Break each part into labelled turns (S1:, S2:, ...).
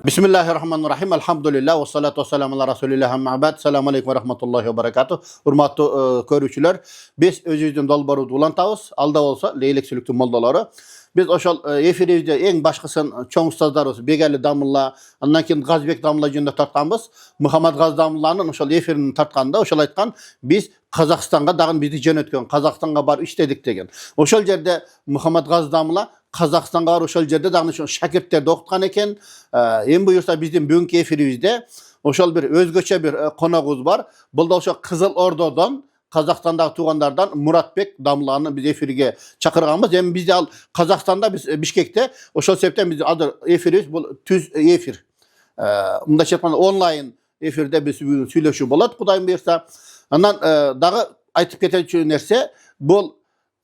S1: Bismillahirrahmanirrahim. Elhamdülillah ve salatu ve selamu ala Resulillah amma ba'd. Selamun aleyküm ve rahmetullahi ve berekatuh. Hurmatlı görüşçüler, biz özüydün dolbarı ulantabız. Alda olsa leylek sülüktü moldalары. Biz oşal efirimizde en başkasın çoğun ustazlarız. Begeli Damılla, ondan keyin Gazbek Damılla jönde tartkanbız. Muhammed Gaz Damılla'nın oşal efirini tartkanda oşal aytkan biz Kazakistan'a dağın bizi jönötken, Kazakistan'a bar işledik degen. Oşal jerde Muhammed Gaz Damılla Kazakistan'a var oşal jerde dağın şakirtlerdi okutkan eken. En buyursa bizim bugünkü efirimizde oşal bir özgöçe bir konağımız var. Bu da oşal Kızıl Ordu'dan Kazakistan'daki tuğanlardan Muratbek Damla'nı biz efirge çakırganbız. Hem biz de Kazakistan'da biz Bişkek'te oşal sebepten biz adı efirimiz bu tüz efir. Bunda çekmeden online efirde biz söyleşi bolat. Kudayım buyursa. Ondan dağı aytıp keteceği nerse bu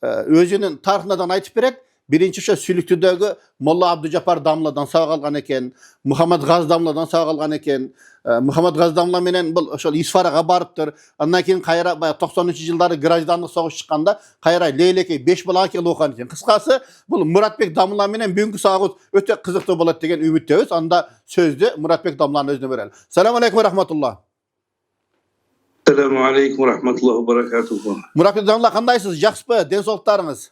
S1: özünün tarihinadan aytıp beret. Birinci şu Sülüktüdегі Molla Abdüjapar Damladan sağ kalgan eken, Muhammed Gaz Damladan sağ kalgan eken, Muhammed Gaz Damla menen bu şol İsfaraga barıptır. Ondan keyin kayra 93 yılları grajdanlık soğuş çıkanda kayra leyleke 5 bala kelo okan eken. Kıskası bu Muratbek Damla menen bugünkü sağız öte kızıklı bolat degen ümitteyiz. Anda sözde Muratbek Damla'nın özüne verelim. Selamun aleyküm ve rahmetullah.
S2: Selamun aleyküm ve rahmetullah ve berekatuhu.
S1: Muratbek Damla kandaysınız? Jakşpı, densoluklarınız?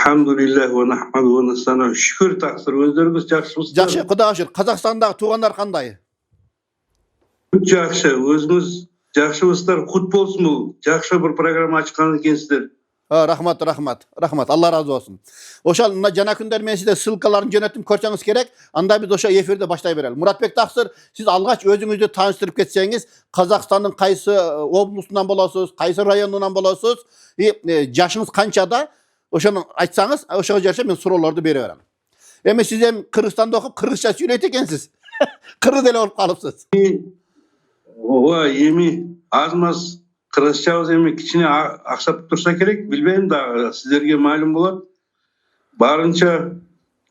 S2: Alhamdulillah ve nahmadu ve nesta'inu. Şükür taksir. Özlerimiz jakşımız.
S1: Jakşı, Kudağa şükür. Kazakistan'da tuğanlar kanday?
S2: Jakşı. Özümüz jakşımızlar kut bolsun mu? Jakşı bir program açkan ekensizler.
S1: Rahmat. Allah razı olsun. Oşal jana күндер men sizde sılkaların jönötüm körçäňiz gerek. Anda biz oşa efirde başlay berelim. Muratbek Taksir, siz algaç özüňizdi tanıştırıp ketseňiz, Kazakstan'ın kayсы oblusundan bolasыз, kayсы rayonundan bolasыз, yaşınız kançada? Oşаны aytsaňyz, oşaga jarşa men soraulарды bere berem. Eme siz hem Kırgızstanda okup Kırgızça söyleyet ekensiz. Kırgız ele olup kalıpsız.
S2: Owa emi azmaz Kırgızçabız emi kiçine aksap tursa kerek, bilbeyim da sizlerge malum bolat. Barınça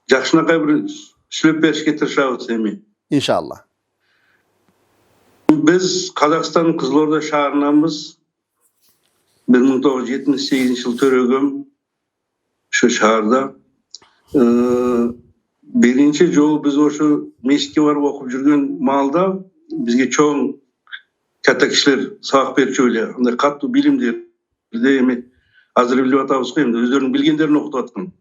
S2: jakşınakay bir süйлөп berişke tırşabız emi.
S1: İnşallah.
S2: Biz Kazakistan'ın Kızılorda şaharındanbız. 1978 yıl töregöm şu şaharda. Birinci jol biz oşu meşitke barıp okup жүрген malda bizge çoğun katta kişiler sabak berip öyle. Андай katlı bilimler de emi azыр bilip atabыз go, endi özlerinin bilgenlerini okutup atkın.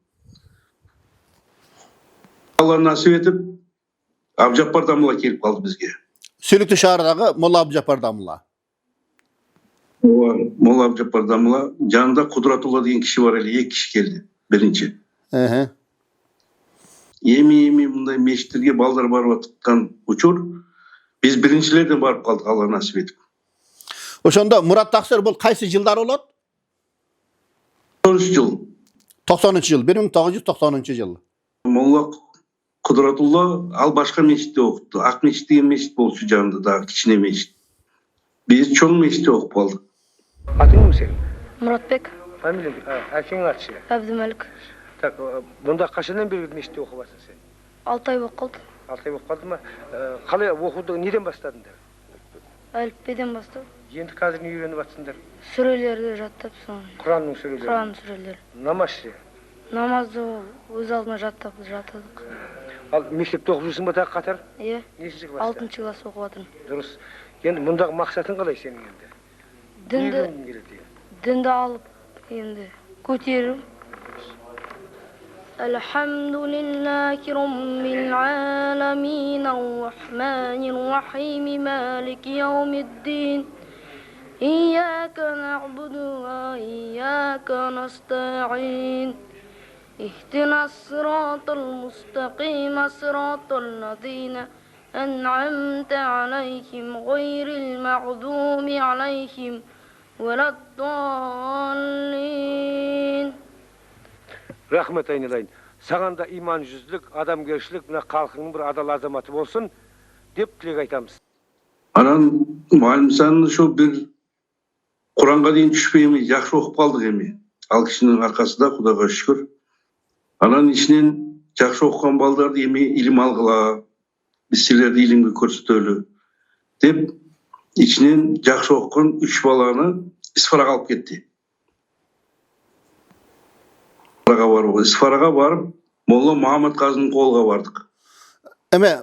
S2: Allah nasip etip Abjapar Damla kelip kaldı bizge.
S1: Sülüktü şahardagı Molla Abdüjapar Damla.
S2: Molla Abjapar Damla janında Kudratullah degan kişi var ele, 2 kişi geldi birinci. Emi bunday meşitlerge balдар barıp atkан учур. Biz birinçilerden barıp kaldık Allah nasip etip.
S1: Oşonda Murat Taksir bul kayсы yıllar olat?
S2: 93 yıl.
S1: 90 yıl. 1990 yıl.
S2: Molla Kudratullah al başka meşitte okuttu. Ak meşit degan meşit bolçu janında da kiçine meşit. Biz çoğun meşitte okup kaldık.
S3: Atın mı senin?
S4: Muratbek,
S3: Familin, erkeğin atışı.
S4: Abdülmelik.
S3: Tak, bunda kaçından beri meşitte okuvarsın sen?
S4: 6 ay болып қалды.
S3: 6 ay okup kaldı mı? Kalay okudu neden başladınlar?
S4: Әліппеден бастап.
S3: Енді қазір ne öğrenip atsınlar?
S4: Сүрелерді жаттап соны.
S3: Kur'an'ın süreleri.
S4: Құран сүрелері.
S3: Namaz şey.
S4: Намазды өз алдына жаттап жатадық.
S3: Al mektepte okuyorsun mu da Katar?
S4: Иә,
S3: Nesici klasda?
S4: 6 класс оқып жатырмын.
S3: Dürüst. Yani bunдағы maqsadın қалай senin енді? Ne
S4: Дінді
S3: öğrendim geledi?
S4: дінді алып енді көтеру. Elhamdülillahi Rabbil alemin, Rahmanirrahim, Maliki yevmiddin. İyyâke na'budu ve iyyâke nesta'in. İhdinas sıratal mustakim, sıratal lezîne en'amte aleyhim, gayril mağdubi aleyhim veleddallin.
S3: Rahmet aynalayın. Sağanda iman yüzlük, adamgerçilik, mına halkının bir adal azamatı olsun dep tilek aytamız.
S2: Anan malum şu bir Kur'an'a deyin düşpeyimi yaxşı okup kaldık emi. Al kişinin arkasında Kudaga şükür. Anan içinen yaxşı okukan baldardı emi ilim algıla, biz sizlerde ilimge körsetölü dep içinen yaxşı okukan 3 balаны İsfaraga alıp ketdi. İsfaraga barıp Molla Muhammed Gaz'ın kolga bardık.
S1: Эме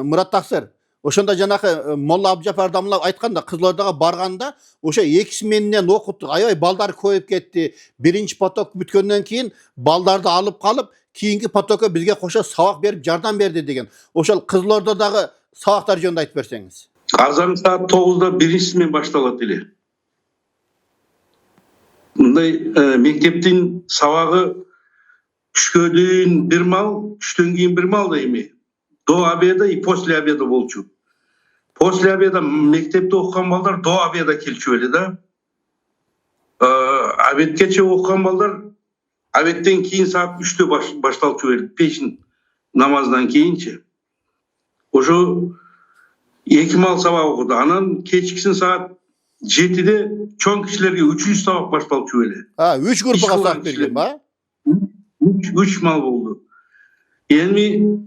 S1: Мурат Таксыр, ошондо жанакы Молла Абжапар Дамлов айтканда Кызылордага барганда ошо эки сменинен окуттук. Аябай балдар көбөйүп кетти. Биринчи поток бүткөндөн кийин балдарды алып калып, кийинки потокко бизге кошо сабак берип жардам берди деген. Ошол Кызылордадагы сабактар жөнүндө айтып берсеңиз.
S2: Азан saat 9'da birinci smen başlalat ele. Мындай мектептин сабагы түшкө дейин бир мал, түштөн кийин бир мал да эми. До обеда и после обеда болчу. После обеда мектепте окуган балдар до обеда келчү эле да. Обедкече окуган балдар обедтен кийин saat 3'te башталчу эле. Пешин намаздан кийинчи. Ошо эки мал сабак окуду. Анан кечкисин saat 7'de чоң кишилерге 3-cü сабак башталчу эле.
S1: 3 группага сабак берген ба?
S2: 3 mal болду. Эми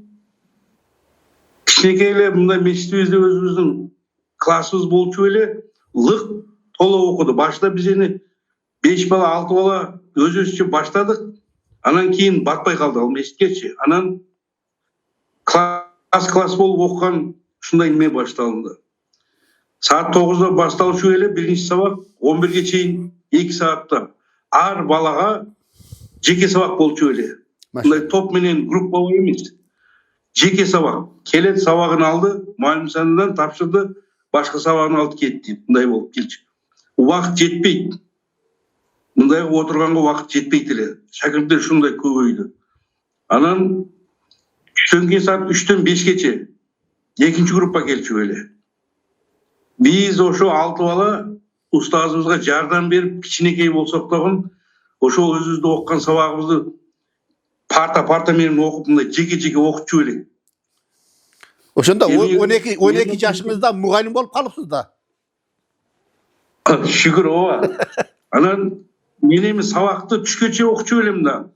S2: кичинекейле мындай мектебибизде өзүбүздүн классыбыз болчу эле, лык толо окуду. Башта биз эми 5 бала, 6 бала өзүбүзчө баштадык. Анан кийин батпай калды ал мектепчи. Анан класс болуп окуган ушундай неме башталды. Saat 9'da башталчу эле биринчи сабак 11'ge чейин 2 saatта. Ар балага жеке сабак болчу эле. Мындай топ менен группа эмес. Жеке сабак. Келет сабагын алды, мугалим санынан тапшырды, башка сабагын алып кетти. Мындай болуп келчү. Убакыт жетпейт. Мындай отурганга убакыт жетпейт эле. Шакирттер ушундай көбөйдү. Анан түштөн кийин saat 3'төн 5'гече экинчи группа келчү эле. Биз ошо 6 бала устазыбызга жардам берип, кичинекей болсок дагы ошо өзүбүздү окуган сабагыбызды парта менен окуп, мындай жеке окутчу элек.
S1: Ошондо 12 жашыңызда мугалим болуп калыпсыз да.
S2: Шүгүр ооба. Анан мен эми сабакты түшкөчө окучу элем да.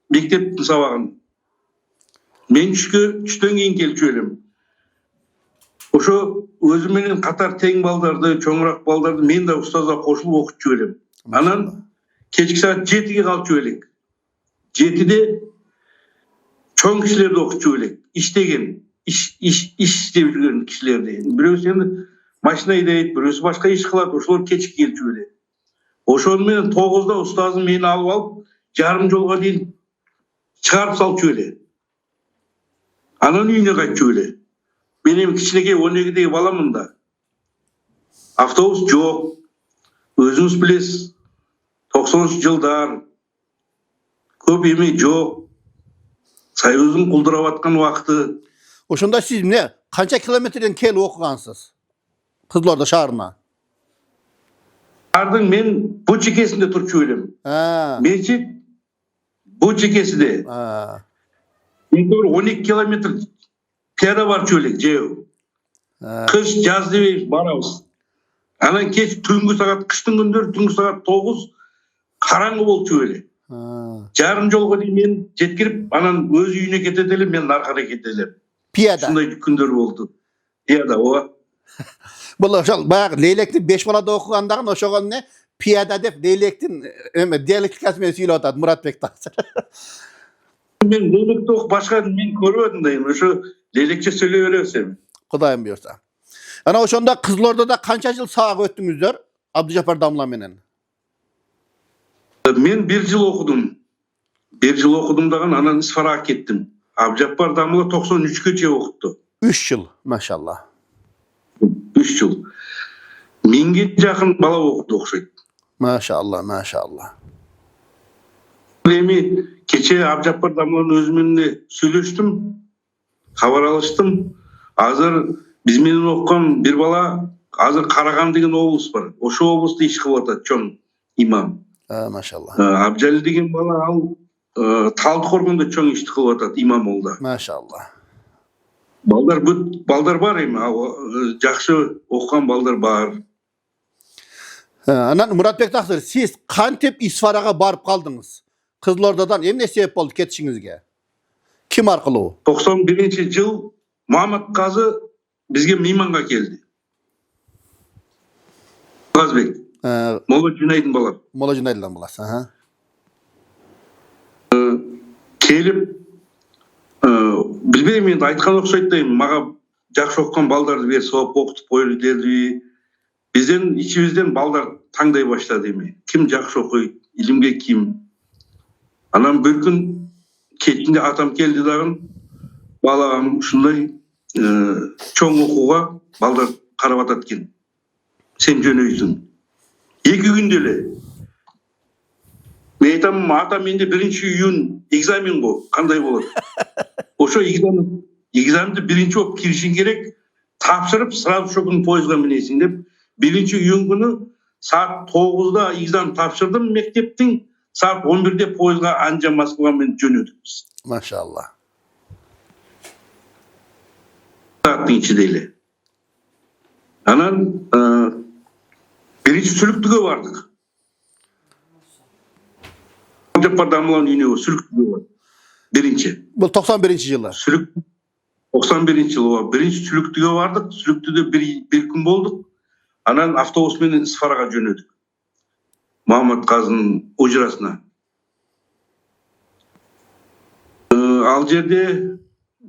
S2: Мектептин сабагын. Мен түштөн кийин келчү элем. Ошо өзү менен катар тең балдарды, чоңураак балдарды мен да устазга кошулуп окутчу элем. Анан кечки saat 7'ge калчу элек. 7'de чоң кишилерди окутчу элек. Иштеген, иш иштеп жүргөн кишилерди. Бирөөсү энди машина айдайт, бирөөсү башка иш кылат, ошолор кечки келчү эле. Ошону менен 9'da устазым мени алып, жарым жолго дейин чыгарып салчу эле. Анан үйүнө кайтчу эле. Мен эми кичинекей 12'dеги баламын да. Автобус жок. Өзүңүз билесиз. 90-жылдар. Көп эме жок. Союздун кулдурап аткан убакыты.
S1: Ошондо сиз эмне канча километрден келип окугансыз? Кызылорда шаарына.
S2: Шаардын мен бу чекесинде турчу элем. Мечит бу чекесинде. 12 километр пияда барчу элек жөө. Кыш, жаз дебей барабыз. Анан кеч түнгү саат, кыштын күндөрү түнгү saat 9 караңгы болчу эле. Жарым жолго дейин мен жеткирип, анан өз үйүнө кетет элем, мен наркара кетет элем.
S1: Пияда.
S2: Ушундай күндөр болду. Пияда ооба.
S1: Бул ошол баягы Лейлектин 5 балада окугандагы ошого эмне пияда деп Лейлектин эме диалектикасы менен сүйлөп атат Муратбек Таксыр.
S2: Мен Лейлекти окуп башка мен көрбөдүм да эми. Ошо Лейлекче сүйлөй беребиз эми.
S1: Кудайым буйрса. Ana ошондо Кызылордада канча жыл сабак өттүңүздөр? Абдыжапар Дамла менен.
S2: Мен 1 жыл окудум. 1 жыл окудум дагы анан Исфарага кеттим. Абдыжапар Дамла 93'гө чейин окутту.
S1: 3 жыл, машалла.
S2: 3 жыл. 1000ге жакын бала окуду окшойт.
S1: Машалла.
S2: Эми кече Абдыжапар Дамланын өзү менен сүйлөштүм. Кабар алыштым. Азыр биз менен окуган бир бала азыр Караган деген облус бар. Ошо облусту иш кылып атат, чоң имам.
S1: Машалла.
S2: Абжали деген бала ал Талдыкоргондо чоң ишти кылып атат, имам болду.
S1: Машалла.
S2: Балдар бар эми, жакшы окуган балдар бар.
S1: Анан Муратбек Таксыр, сиз кантип Исфарага барып калдыңыз? Кызылордадан эмне себеп болду кетишиңизге? Ким аркылуу?
S2: 91-жыл Мамат Казы бизге мейманга келди. Казбек. Молла Жунайдын баласы.
S1: Молла Жунайдын баласы,
S2: Келип, биз Билбейм, енді айтқан ұқсайды да, мага жақсы оқыған балдарды беріп оқытып қойып деді. Бізден içimizden балдар таңдай баштады эми. Ким жақсы оқойт, илимге ким. Анан bir күн кетинде атам келди дагы, балам ушундай чоң окууга балдар карап атат экен. Сен жөнөйсүң. 2 күндө эле. Мен айтам, ата менде 1-июнь экзамен го, кандай болот? Ошо экзаменди 1-чи болуп киришиң керек, тапшырып, сразу ошо күнү поездга минесиң деп, 1-июнь күнү saat 9'da экзамен тапшырдым мектептин, saat 11'de поездга Анжа Москвага мен жөнөдүк биз.
S1: Maşallah.
S2: Saаттын ичинде эле. Анан 1-чи сүлүктүгө бардык. Жапар дамылан үйүнө сүлүктүгө бар. 1-чи.
S1: Bu 91. yıllar.
S2: Сүлүк 91 жылы 1-чи сүлүктүгө бардык. Сүлүктүдө bir күн болдук. Анан автобус менен Исфарага жөнөдүк. Мамат Казынын ужурасына. Ал жерде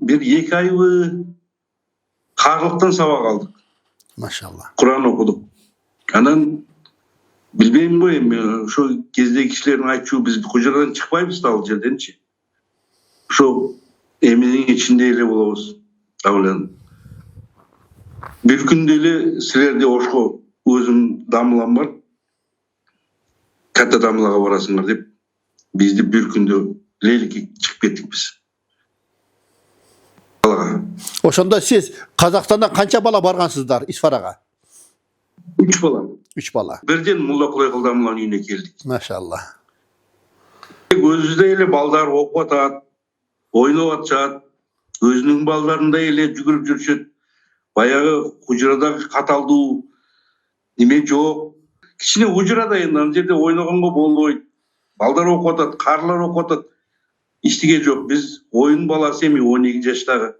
S2: 1-2 айбы карлыктан сабак алдык.
S1: Maşallah.
S2: Kur'an okuduk. Анан билбейм го эми ошо кездеги кишилердин айтчу биз кужадан чыкпайбыз да ал жерденчи. Ошо эмненин ичинде эле болобуз. Абылан. Bir күндө эле силерде ошко өзүм дамылам бар. Ката дамылага барасыңар деп бизди bir күндө леликке чыгып кеттик биз.
S1: Oşonda siz Kazakistan'dan kança bala bargansızlar İsfaraga?
S2: 3 бала.
S1: 3 bala.
S2: Birden Mulla Kulaykıl дамыланын үйүнө келдик.
S1: Maşallah.
S2: Өзүдө эле балдар окуп атат, ойноп атышат, өзүнүн балдарындай эле жүгүрүп жүрүшөт. Баягы ужурадагы каталдуу неме жок. Кичине ужурада энди ан жерде ойногонго болбойт. Балдар окуп атат, карлар окуп атат. Иштиге жок. Биз оюн баласы эми 12 жаштагы.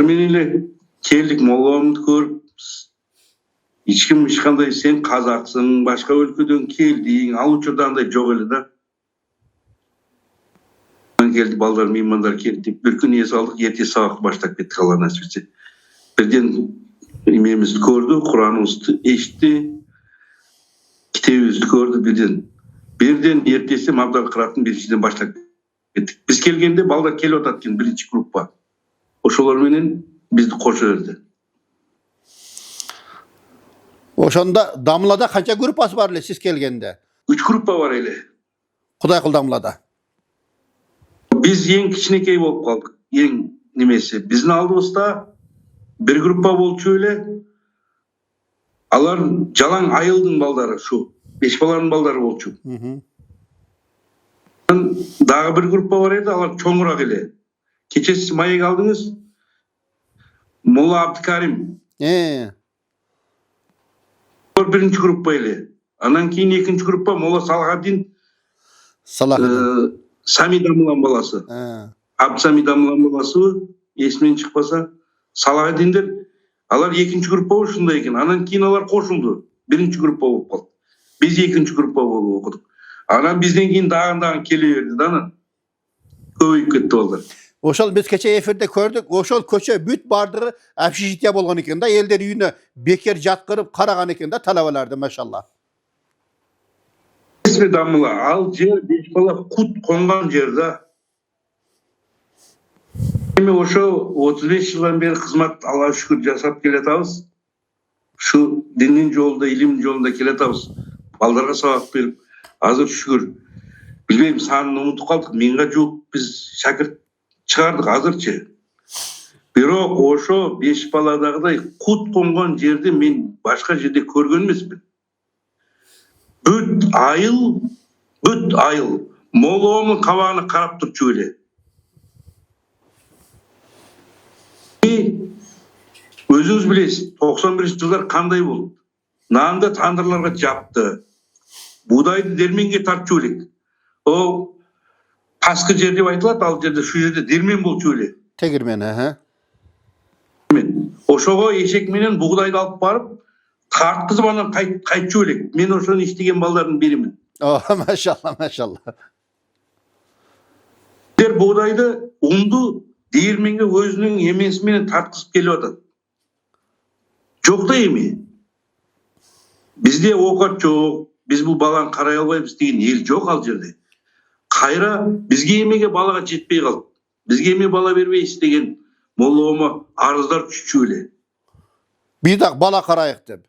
S2: Мен эле келдик, молломду көрүп, эч ким кандай сен казаксың, башка өлкөдөн келдиң, ал учурда андай жок эле да. Келди, балдар, меймандар келди. Bir күн эс алдык, эрте сабак баштап кеттик, Алла насип этсе. Бирден эмемизди көрдү, Кураныбызды эшитти, китебибизди көрдү, бирден эртеси Абдан кыратын 1-чиден баштап кеттик. Биз келгенде балдар келип атат экен, 1-чи группа. Ошолор менен бизди кошо берди.
S1: Oşonda Damla'da kança grupası var ele siz gelgende?
S2: 3 группа бар эле.
S1: Kudaykıl Damla'da.
S2: Биз эң кичинекей болуп калдык. Эң немеси. Биздин алдыбызда 1 группа болчу эле. Алар жалаң айылдын балдары шу. 5 баланын балдары болчу. Дагы 1 группа бар эди, алар чоңураак эле. Кече сиз маек алдыңыз. Молла Абдыкарим. 1-чи группа эле. Анан кийин 2-чи группа Молла Салахаддин. Сами дамылан баласы. Абдсами дамылан баласы, эсимен чыкпаса, Салахаддиндер, алар 2-чи группа ушундай экен. Анан кийин алар кошулду. 1-чи группа болуп калды. Биз 2-чи группа болуп окудук. Анан бизден кийин дагы келе берди да анан. Көбөйүп кетти балдар.
S1: Oşol biz keçe efirde gördük. Oşol köçe büt bardırı afişitya bolgan eken da elder үйүнө bekер jatkırıp karagan eken da talabalardı maşallah.
S2: Esmi damla al jer 5 bala kut koнган жер да. Эми ошо 35 жылдан бери кызмат Аллага шүкүр жасап келатабыз. Şu dinin жолунда, илим жолунда келатабыз. Балдарга сабак берип, азыр шүкүр. Билбейм, санын унутуп калдык. 1000га жуук биз шакырт чыгардык азырчы. Бирок ошо 5 баладагыдай кут конгон жерди мен башка жерде көргөн эмесмин. Бүт айыл моломун кабагына карап турчу эле. Өзүңүз билесиз, 91-жылдар кандай болду? Нанды тандырларга жапты. Будайды дерменге тартчу элек. О Paskı yer деп айтылат, ал жерде şu жерде дермен болчу эле.
S1: Tegirmen ha.
S2: Ошого эшек менен бугдайды алып барып, тарткызып анан кайтчу элек. Мен ошону иштеген балдардын биримин.
S1: Oh maşallah maşallah.
S2: Bizler buğdaydı, undu değirmenге özünün yemesinden tartkısıp geliyor atat. Çok da yemi. Bizde okat çok, biz bu balan karaya albayız deyin el çok al jerde. Kayra bizge yemege balaga jetpey kaldı. Bizge yeme bala vermeyiz degen mollama arızlar küçüyle.
S1: Bir dak bala karayık dep.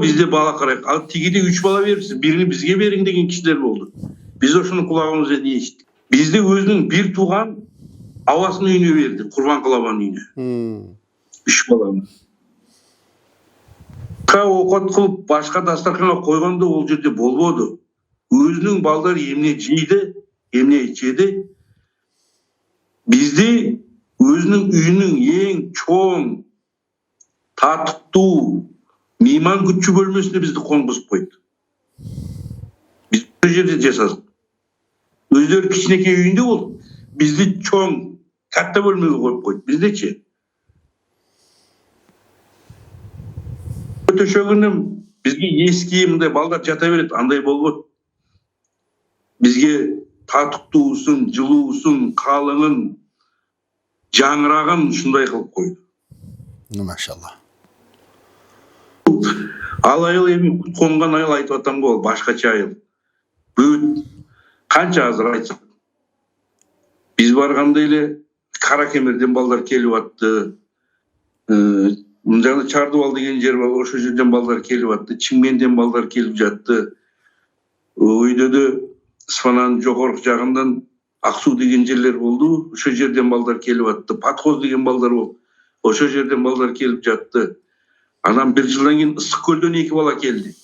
S2: Bizde bala karayık. Al tigide 3 bala verirsiniz. Birini bizge verin degen kişiler oldu. Biz de şunu kulağımıza niye işittik. Bizde özünün bir tuğan avasını üyüne verdi. Kurban kılabanın üyüne. 3 balanı. Okat kılıp başka dastarkana koyganda ol jerde bolbodu. Özünün baldar emne jeydi, emne içedi. Bizde özünün üyünün en çoğun tatıktуу meyman kütçü bölmesine bizdi kongusup koydu. Biz bu jerde jasadık. Özleri kiçineke üyünde ol. Bizdi çoğun katta bölmege koyup koydu. Bizdeçi. Ötöşөгүнүм bizge eski mындай balдар jata berет, андай bolбойт. Bizge tatıktууsun, жылууsun, kalının, жаңырагын şunday kılıp koydu.
S1: Maşallah.
S2: Al ayıl emin kongan ayıl aytып atam bol, başkaça ayıl. Büyüt, kança azır aytsak. Biz barganda ele Kara Kemerden balдар kelip attı. Мынжаны Чардыбал деген жер бар, ошо жерден балдар келип атты. Чиңменден балдар келип жатты. Өйдөдө Исфананын жогорку жагынан Аксуу деген жерлер болду. Ошо жерден балдар келип атты. Патхоз деген балдар болду. Ошо жерден балдар келип жатты. Анан bir жылдан кийин Ысык көлдөн 2 бала келди.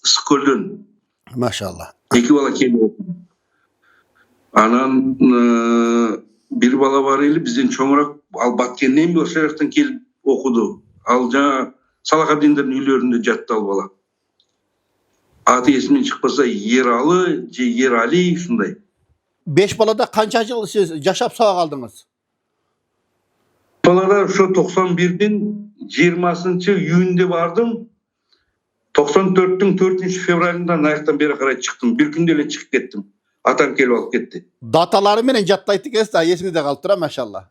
S2: Ысык көлдөн.
S1: Maşallah.
S2: 2 бала келип. Анан bir bala бар эле бизден чоңураак, ал Баткенден ошо жактан келип окуду. Ал жаңа Салахаддиндердин үйлөрүндө жатты ал бала. Аты эсимден чыкпаса Ералы же Ерали ушундай.
S1: 5 balada kança yıl siz yaşap sağ kaldınız?
S2: Балада ошо 91'din 20 июньде бардым. 94'tün 4 fevralından ayaktan beri karay çıktım. Bir günde ele çıkıp kettim. Atam kelip alıp ketти.
S1: Dataları menen jattayttık da esingizde kaltıra maşallah.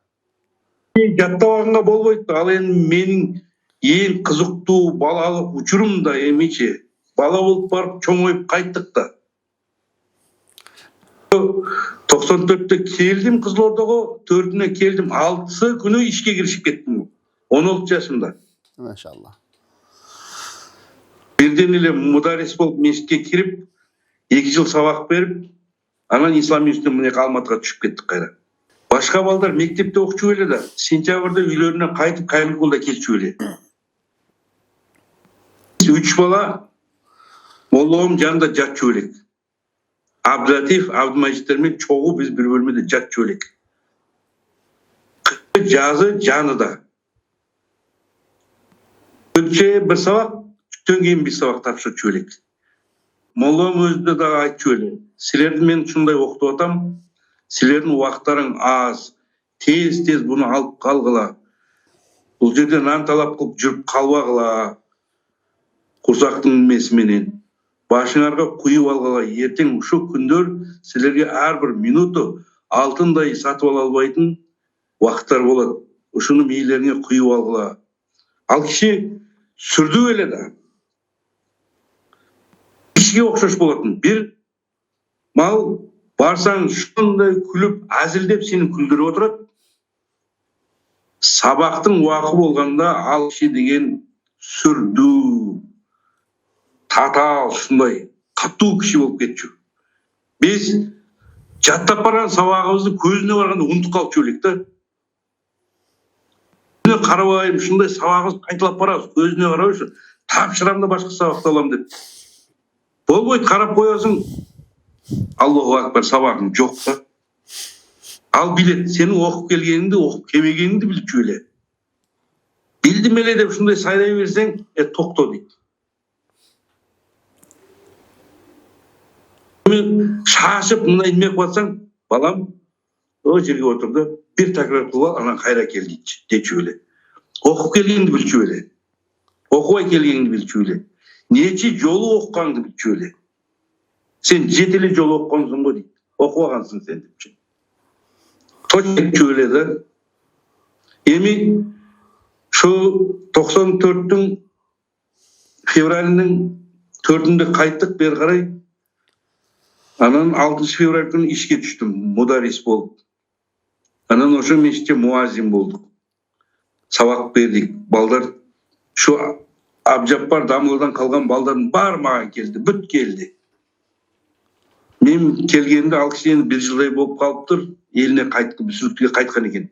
S2: Жаттабагanga болбойт. Ал эми менин эң кызыктуу балалык учурум да эмичи. Бала болуп барып чоңоюп кайттык да. 94'te keldim Kızılorda'ga, 4'üne keldim. 6'sı günü işe girişip kettim. 16 yaşımda.
S1: Maşallah.
S2: Birden ele mudaris bolup mescitке kirip 2 yıl sabak berip, anan İslam üstüne mine Almatıga düşüp kettik kayra. Başka balдар mektepte okçu öyle de sentябрда үйлөрүнө кайтып каникулда келчү эле. 3 bala Mollom жанында жатчу элек. Abdulatif, Abdülmecitlermin çoğu biz bir bölümde жатчу элек. Жазы жаныда. Ötçe bir sabak, түттөн кийин bir sabak тапшырчу элек. Mollom özү да айтчу эле. Силерди мен ушундай окутуп атам. Силердин убактарың аз. Тез буну алып калгыла. Бул жерде нан талап кылып жүрүп калбагыла. Курсактын эмеси менен. Başыңарга куюп алгыла. Эртең ушул күндөр силерге ар бир минуту алтындай сатып ала албайтын убакыттар болот. Ушуну мээлериңе куюп алгыла. Ал киши сүрдүп эле да. Кишиге окшош болотун. Bir mal барсаң шундай күлүп, азилдеп сени күлдүрүп отурат. Сабактын убакыты болганда ал киши деген сүрдүү, татаал, шундай катуу киши болуп кетчү. Биз жаттап барган сабагыбызды көзүнө барганда унутуп калчу элек да. Көзүнө карабайм, шундай сабагыбыз кайталап барабыз, көзүнө карабайчу, тапшырам да башка сабакты алам деп. Болбойт, карап коесуң. Аллаху акбар, сабагың жок да. Ал билет, сенин окуп келгениңди, окуп келбегениңди билчү эле. Билдим эле деп ушундай сайрай берсең, токто дейт. Шашып мындай неме кылып атсаң, балам, о жерге отурду, бир такрар кылып ал, анан кайра кел дечү эле. Окуп келгениңди билчү эле. Окубай келгениңди билчү эле. Нечи жолу окугаңды билчү эле. Sen 7 жол окконсуң го дейт. Okuwagansın sen depçi. Toçek çöyledi. Emi şu 94'tün fevralinin 4'ünde kayttık beri karay. Anan 6 fevral günü işe düştüm. Mudaris bolup. Anan oşo meşte muazin bolduk. Sabak berdik. Baldar şu Abjappar Damıl'dan kalgan baldarın barmağa geldi. Büt geldi. Men kelgende alkışı endi 1 жылдай болып kalıptır. Eline kaytты, Sürütüge kaytkan eken.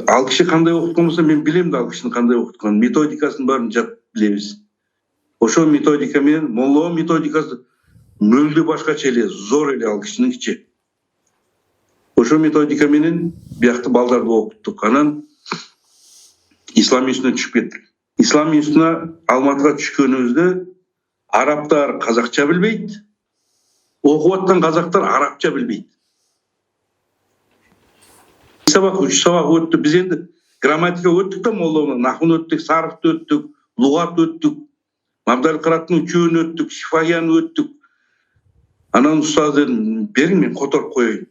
S2: Alkışı kanday okutkan bolsa men bilem de alkışını kanday okutkan. Metodikasını bарын jat bilebиз. Oşo metodika menen Молло методикасы мөлдө башкача эле, зор эле алкыштын ичи. Oşo metodika menen биякты балдарды окуттук. Анан İslam üstüne düşüp kettik. İslam üstüne Almatıga düşkөнүбүздө Araplar Kazakça bilbeyt. Okup atkan Kazaklar Arapça bilbeyt. Sabak 3 sabak öttü. Biz endi grammatika öttük da Моллону, nahvunu öttük, sarfты öttük, lugat öttük. Mabdal Kırat'ın 3'ünü öttük, Şifayan'ı öttük. Anan ustaz dedim, berin men kotorup koyayım.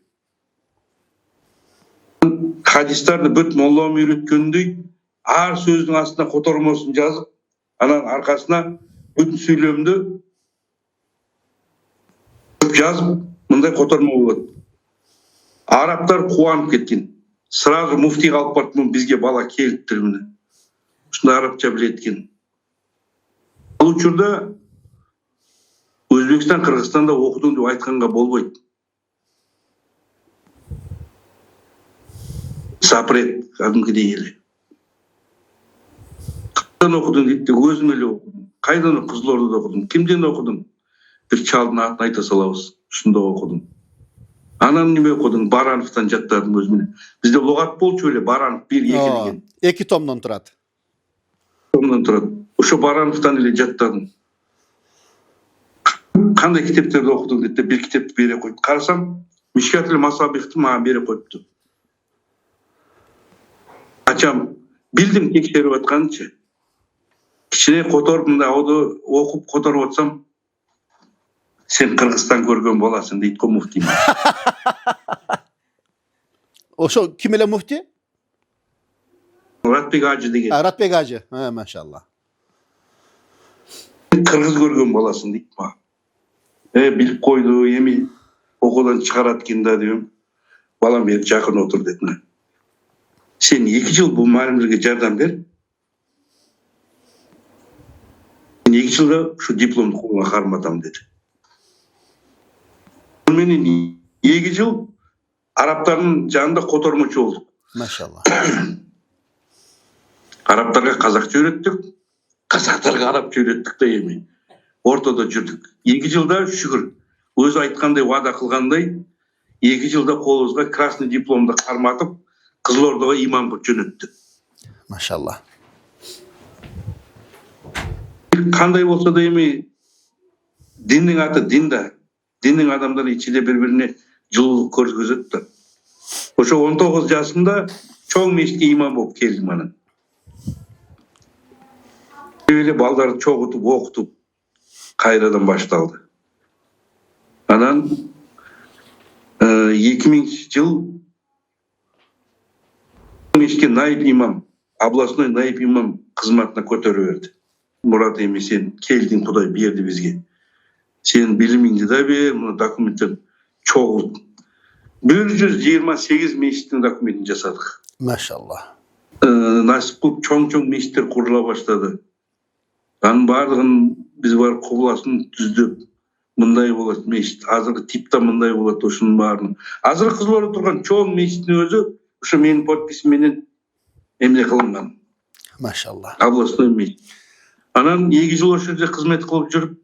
S2: Hadislarını büt Молло'm үйrötkөндөй, ar sözdün aslında kotormosun yazıp, anan arkasına bütün söylömdü yazıp, mınday kotorma болады. Araplar kuanıp ketken. Sırası mufti kalıp barıp bizge bala keliptir mine. Şunda Arapça biletken. Al uçurda Özbekistan, Kırgızstanda okudum dep aytkanga bolboyt. Запрет кадимкидей эле. Кайдан окудуң дейт, өзүм эле окудум. Кайдан Кызылордада окудум, кимден окудум? Бир чалдын атын айта салабыз. Ушунда окудум. Анан неме окудуң? Барановтан жаттадым өзүм эле. Бизде лугат болчу эле, Баранов 1-2 деген.
S1: 2 tomdan турат.
S2: Tomdan турат. Ошо Барановтан эле жаттадым. Кандай китептерди окудуң дейт, бир китепти бере коюп карасам, Мишкатул Масабихти мага бере коюпту. Ачам билдим текшерип атканчы. Кичине которуп мындай окуп которуп атсам, sen Kırgızstan görgön bolasın deyit ko mufti.
S1: Oşo kim ele mufti?
S2: Muratbek Hacı деген.
S1: Aratbek Hacı. Ha maşallah.
S2: Kırgız görgön bolasın deyit ma. Bilip koydu, emi okudan çıkarat kenda diyorum. Balam beri jakın otur dedim. Sen 2 yıl bu muallimlerge jardam ber. 2 yılda şu diplomdu koluna karmatam dedi. Menen 2 yıl Arapların janında kotormочу olduk.
S1: Maşallah.
S2: Araplarga Kazakça öğrettik. Kazaklarga Arapça öğrettik da emi. Ortada жүрдүк. 2 yılda şükür. Özü aytkanday, вада кылгандай 2 yılda kolubuzga krasный дипломду карматып, Kızılordaga imam kılıp jönöttü.
S1: Maşallah.
S2: Kanday bolsa da emi dindin atı dinda. Dindin adamları içinde birbirine жылуулук көргөзөт да. Ошо 19 жасында чоң мешитке имам болуп келдим анан. Эле балдарды чогутуп, окутуп кайрадан башталды. Анан 2000-жыл мешитке наиб имам, областной наиб имам кызматына көтөрүп берди. Мурат эми сен келдиң, Кудай берди бизге. Sen bilimingdi da bir, bunu dokumentten çoğult. 128 meşitin dokumentini jasadık.
S1: Maşallah.
S2: Nasip kılıp çoğ meşitler kurula başladı. Anın bardığın biz var kublasını düzdüp, mınday bolat meşit, azırkı tipte mınday bolat oşunun barını. Azırkı Kızılorda turgan çoğ meşitin özü, şu menin podpismenen emne kılıngan.
S1: Maşallah.
S2: Ablasını meşit. Anan 2 yıl oşurda kızmet kılıp жүрüp,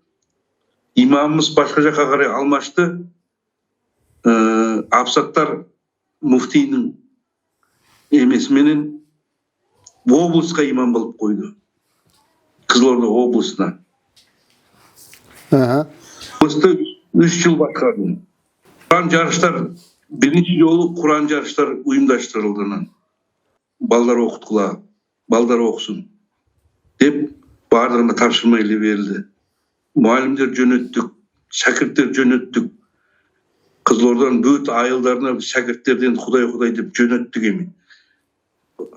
S2: İmamımız başka jaka karay almaştı. Apsatlar muftinin emesmenen obluska imam bolup koydu. Kızılorda oblustuna. Oblustda 3 yıl bakardım. Kur'an jarışlar, birinci yolu Kur'an jarışlar uyumdaştırıldığından. Ballar okutkula, ballar okusun. Dep bardığına tapşırma ile verildi. Muallimler jönöttük, şakirtler jönöttük. Қызылорданың бүт айылдарына шәкірттерден Құдай деп жөнөттік эми.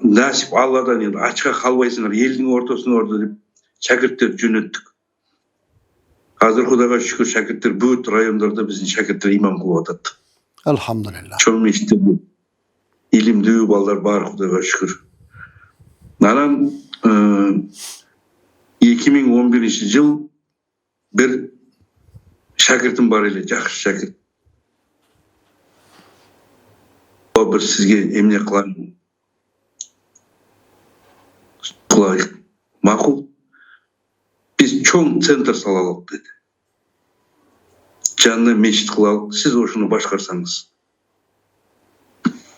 S2: Насип Алладан енді ачқа қалбайсыңдар, елдің ортасына орды деп шәкірттер жөнөттік. Қазір Құдайға шүкір шәкірттер бүт райондарда біздің шәкірттер имам қылып атады.
S1: Elhamdülillah.
S2: Чоң мешіттерде илимдүү балдар бар, Құдайға шүкір. Анан 2011 жыл бір шәкіртім бар еле, жақсы шәкірт. Бір сізге емне қылайын. Мақұл. Біз чоң центр салалық деді. Жанына мешіт қылалық, сіз ошыны башқарсаңыз.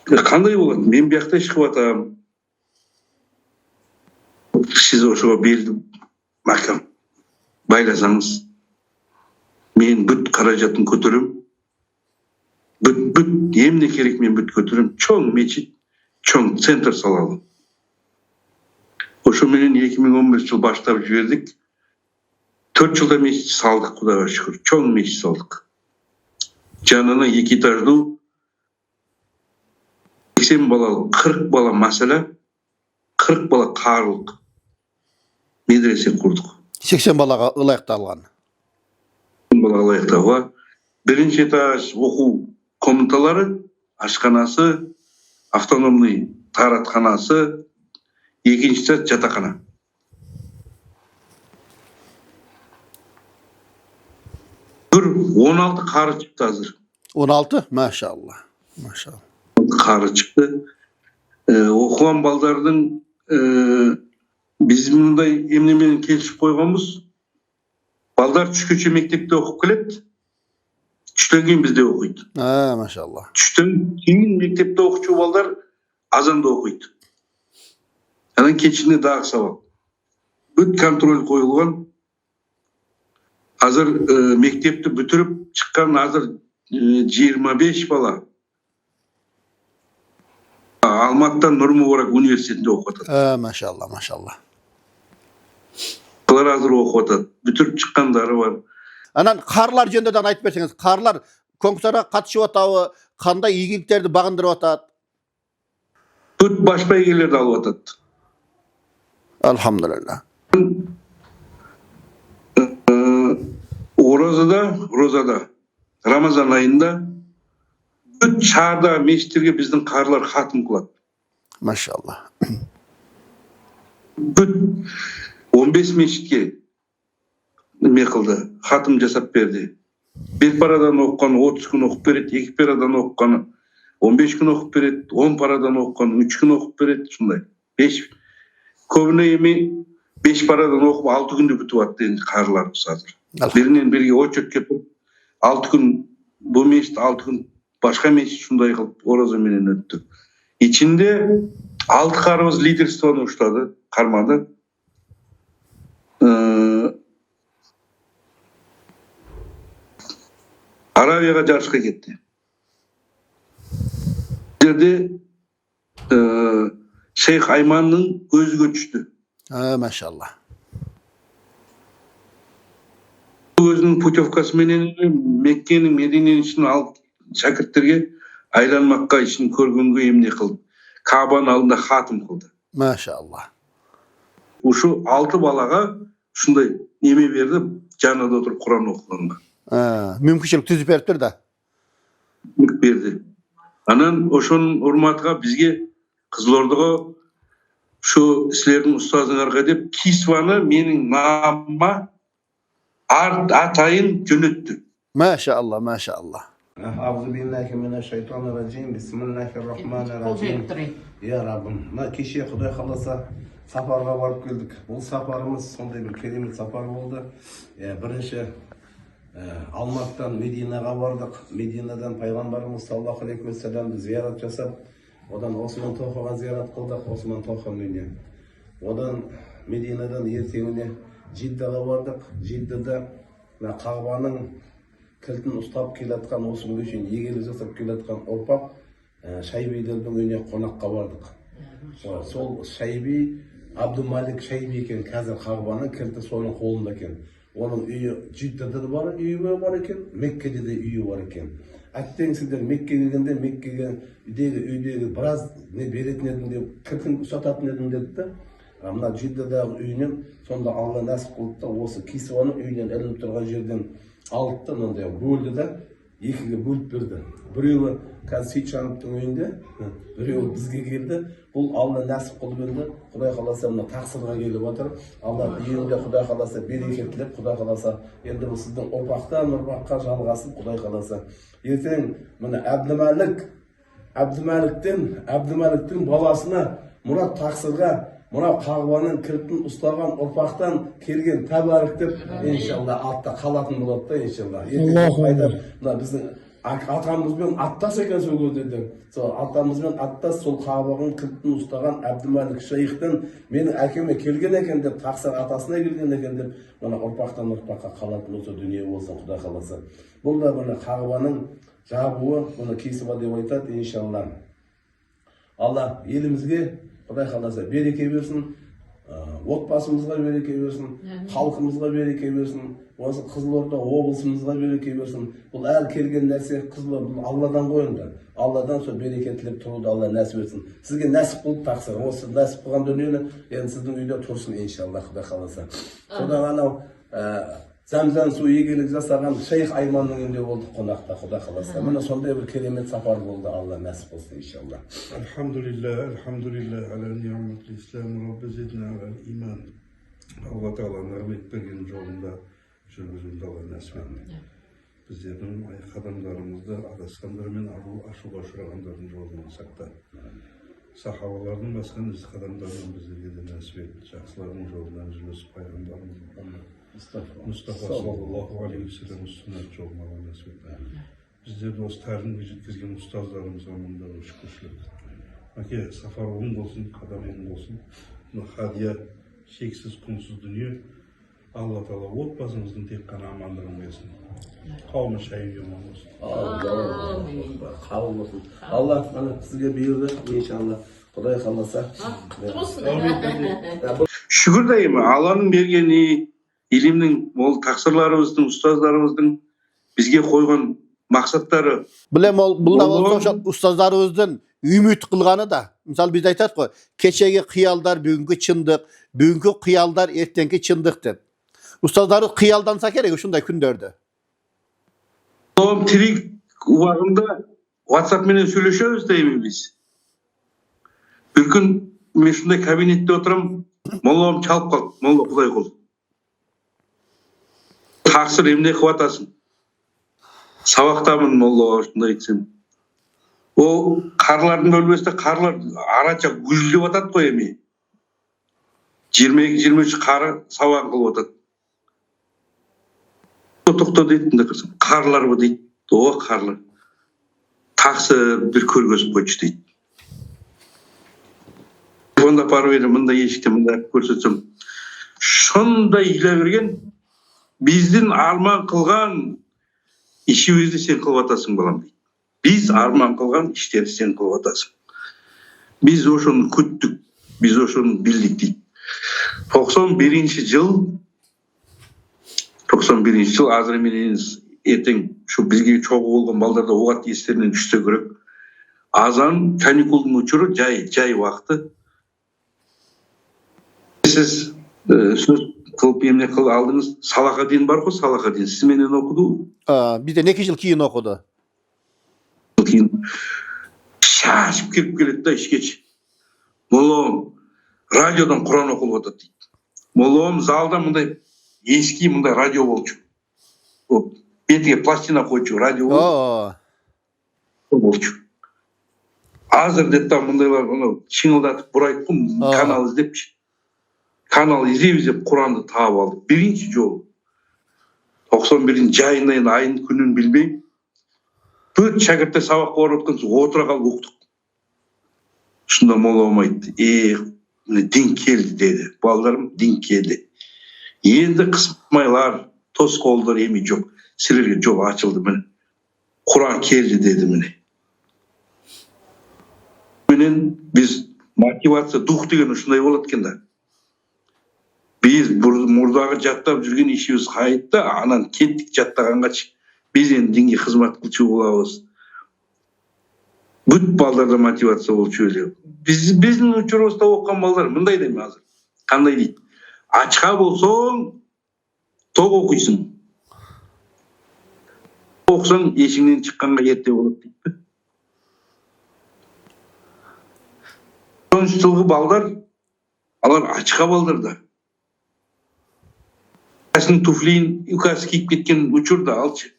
S2: Қандай болады? Мен бияқта шығып атам. Сіз ошыға белді макам байласаңыз, мен бүт қаражатын көтерім. Бүт емне керек мен бүт көтерім. Чоң мешіт, чоң центр салалық. Ошо менен 2011 жыл баштап жібердік. 4 жылда мешіт салдық, Құдайға шүкір. Чоң мешіт салдық. Жанына 2 этаждуу 80 балалық, 40 бала мәселе, 40 бала қарылық. Медресе құрдық.
S1: 80 балаға ылайықталған.
S2: Балаға ылайықтауға. Бірінші этаж оқу комнаталары, ашқанасы, автономный таратханасы, екіншісі жатақхана. Бір 16 қары шықты азыр.
S1: 16? Maşallah. Maşallah.
S2: Қары шықты. Оқыған балдардың біз мұндай емнемен келісіп қойғанбыз. Балдар түшкенше мектепте оқып келеді. Түштен кейін бізде оқиды.
S1: Maşallah.
S2: Түштен кейін мектепте оқушы балдар азанда оқиды. Анан кечінде дағы сабақ. Бүт контроль қойылған. Азыр мектепті бүтіріп шыққан азыр 25 бала. Алматыдан Нұр Мүбарак университетінде оқып атады.
S1: Maşallah, maşallah.
S2: Олар азыр оқып атады. Бүтіріп шыққандары бар.
S1: Анан қарылар жөндеден айтып берсеңіз, қарылар конкурсқа қатысып атабы, қандай игіліктерді бағындырып атады?
S2: Бүт баш бәйгелерді алып атады.
S1: Elhamdülillah.
S2: Розада, Рамазан айында бүт шаарда мешіттерге біздің қарылар хатым қылады.
S1: Maşallah.
S2: Бүт 15 мешітке не қылды, хатым жасап берді. Bir paradan оққан 30 күн оқып береді, 2 парадан оққаны 15 күн оқып береді, 10 парадан оққаны 3 күн оқып береді, шындай. 5 көбіне еме 5 парадан оқып 6 күнде бүтіп атты енді қарыларымыз азыр. Бірінен бірге очет кетіп 6 күн бұл мешіт, 6 күн башқа мешіт шындай қылып оразаменен өтті. İçinde 6 қарымыз лидерствоны ұштады, қармады. Аравияға жарысқа кетті. Жерде Шейх Айманның көзіге түшті.
S1: Maşallah.
S2: Өзінің путевкасыменен Меккенің Мединенің ішін алып шәкірттерге айланмаққа ішін көргенге емне қылды. Кабаның алдында хатым қылды.
S1: Maşallah.
S2: Ушу 6 балаға шындай неме берді, жанында отырып Құран оқығанға.
S1: Мүмкіншілік түзіп берді да.
S2: Берді. Анан ошоның урматыға бізге Қызылордаға şu сілердің ұстазыңарға деп кисваны менің намыма атайын жөнөттү.
S1: Maşallah, maşallah.
S5: أعوذ بالله من الشيطان الرجيم بسم الله الرحمن الرحيم يا ربым мына кеше Құдай қаласа сапарға барып келдік. Бұл сапарымыз сондай бір керемет сапар болды. Бірінші Алматыдан Мединаға бардық. Мединадан пайғамбарымыз саллаллаху алейхи ва салламды зиярат жасап, одан Осман Тоқаға зиярат қылдық, Осман Тоқа менен. Одан Мединадан ертеңіне Жиддаға бардық. Жиддада Қағбаның кілтін ұстап келатқан, осы күнге шейін егелі жасап келатқан ұрпақ Шайбейдердің үйіне қонаққа бардық. Сол Шайби, Абдумалик Шайби екен, қазір Қағбаның кілті соның қолында екен. Оның үйі Жиддада да бар, үйі бар екен, Меккеде де үйі бар екен. әттең сіздер Меккеге келгенде Меккеге үйдегі біраз не беретін едім деп кірпін ұстататын едім деді да. Мына Жиддадағы үйінен сонда Алла нәсіп қылды да осы кисваны үйінен ілініп тұрған жерден алды да мынандай бөлді да екіге бөліп берді. Біреуі қазір Сейітжановтың үйінде, біреуі бізге келді. Бұл Алла нәсіп қылып енді Құдай қаласа мына тақсырға келіп отыр. Алла үйінде Құдай қаласа берекеттілік, Құдай қаласа енді бұл сіздің ұрпақтан ұрпаққа жалғасып Құдай қаласа. Ертең міне Әбдімәліктен баласына Мұрат тақсырға мына Қағбаның кілтін ұстаған ұрпақтан келген тәбәрік деп иншалла алтта қалатын болады да иншалла. Мына біздің атамызбен аттас екен сол кезде. Сол атамызбен аттас сол Қағбаның кілтін ұстаған Әбдімәлік шейхтен менің әкеме келген екен деп, тақсыр атасына келген екен деп, мына ұрпақтан ұрпаққа қалатын осы дүние болсын Құдай қаласа. Бұл да мына Қағбаның жабуы, мұны кесіба деп айтады иншалла. Алла елімізге Құдай қаласа береке берсін, отбасымызға береке берсін, халқымызға береке берсін, осы Қызылорда облысымызға береке берсін. Бұл әр келген нәрсе Қызылорда Алладан қойыңдар. Алладан сол берекеттілік тұруды Алла нәсіп етсін. Сізге нәсіп қылып тақсыр. Осы нәсіп қылған дүниені енді сіздің үйде тұрсын иншалла Құдай қаласа. Содан анау Зәмзәм су игілік жасаған шейх Айманның үйінде болдық қонақта Құдай қаласа. Міне сондай бір керемет сапар болды. Алла нәсіп қылсын иншалла.
S6: Alhamdulillah, ala ni'matil İslam, Rabbi zidna ala iman. Allah Teala merhamet bergen jolunda жүргізуді Алла нәсіп етсін. Біздердің қадамдарымызды адасқандар мен ашуға ұшырағандардың жолынан сақта. Сахабалардың басқан із қадамдарынан біздерге де нәсіп етті. Жақсылардың жолынан жүргізіп пайғамбарымыз Мұстафа саллаллаху алейхи ва саллям сүннет жолына нәсіп етті. Біздерді осы тәрбиеге жеткізген ұстаздарымызға мында шүкіршілік. Мәке, сапар оң болсын, қадам оң болсын. Хадия шексіз құнсыз дүние. Алла Тағала отбасымыздың тек қана амандығын берсін. Қауымы шайын аман болсын.
S5: Қабыл болсын. Алла сізге бұйырды, иншалла. Құдай қаласа.
S2: Шүкір деймін, Алланың бергені, илімнің, ол тақсырларымыздың, ұстаздарымыздың бізге қойған мақсаттары.
S1: Білем ол бұлда болса ұстаздарымыздың үміт қылғаны да. Мысалы біз айтады ғой, кешегі қиялдар бүгінгі шындық, бүгінгі қиялдар ертеңгі шындық деп. Ұстаздары қиялданса керек ушундай күндөрдө.
S2: Оң тирик убагында WhatsApp менен сүйлөшөбүз деймин биз. Бир күн мен ушундай кабинетте отурам, моллам чалып калды. Молла Кудай кол. Таксыр эмне кылып атасың? Сабактамын молла ушундай айтсам. О карлардын бөлмөсүндө карлар арача гүжүлдөп атат го эми. 22-23 кары сабак кылып атат. Токто дейт, карлар бу дейт. О карлар. Таксыр бир көргөзүп койчу дейт. Онда барып эле мындай эшикте мындай көрсөтсөм, шондай иле берген, биздин арман кылган ишибизди сен кылып атасың балам дейт. Biz armağan kılgan işleri sen kılıp atasın. Biz oşunu küttük, biz oşunu bildik deyip. 91 yıl azır emeniniz eten şu bizge çoğu olgan ballarda oğat esterinden düşse gerek. Azan kanikulun uçuru jay vakti. Siz söz kılıp emne kılıp aldınız. Salahadin var mı? Salahadin. Siz menen okudu?
S1: Bir de 2 yıl keyin okudu.
S2: Şaşıp kirip keledi da işkeç. Molom radyodan Kur'an okulup atат deydi. Molom залда мындай eski мындай радио болчу. O betiге пластина койчу радио болчу. Азыр деп та мындайлар аны чыңылдатып бурайт канал издепчи. Канал издеп Kur'anды таап алды. Биринчи жолу. 91-ин жайын айын күнүн билбейм. Бүт шәкірттер сабақ барып отқан соң отыра қалып оқыдық. Шында моллам айтты, міне дин келді деді. Балаларым дин келді. Енді қысмайлар, тосқолдар емей жоқ. Сілерге жол ашылды міне. Құран келді деді міне. Менен біз мотивация, дух деген шындай болады екен да. Біз мұрдағы жаттап жүрген ішіміз қайтты, анан кеттік жаттағанға Biz endi dinге hizmet kılчу bolabыз. Бүт балдарда мотивация болчу эле. Биздин учурубузда окуган балдар мындай дейм азыр. Кандай дейт? Ачка болсоң ток окуйсуң. Окусаң эшиңден чыкканга эрте болот дейт. Сончу жылгы балдар алар ачка балдар да. Асынын туфлин, юкасы кийип кеткен учурда алчы.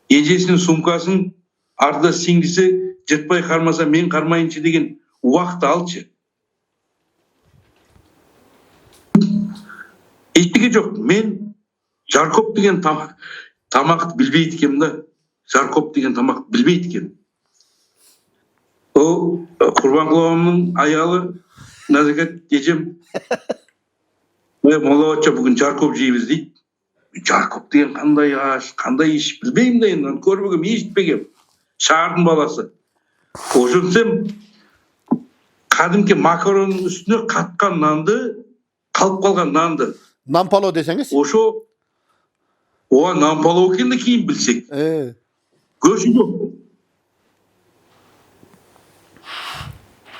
S2: Эжесинин сумкасын артында сиңдиси жыртпай кармаса мен кармайынчы деген убакытты алчы. Эчтеке жок. Мен жаркоп деген тамакты билбейт экенмин да. Жаркоп деген тамакты билбейт экен. О Курбанкуловдун аялы Назикат эжем Молла бача бүгүн жаркоп жейбиз дейт. Жаркоп деген кандай аш, кандай иш билбейм да энди, көрбөгөм, эшитпегем. Шаардын баласы. Ошентсем кадимки макаронун үстүнө каткан нанды, калып калган нанды.
S1: Нан пало десеңиз?
S2: Ошо ооба нан палоо экенин кийин билсек. Көзү жок.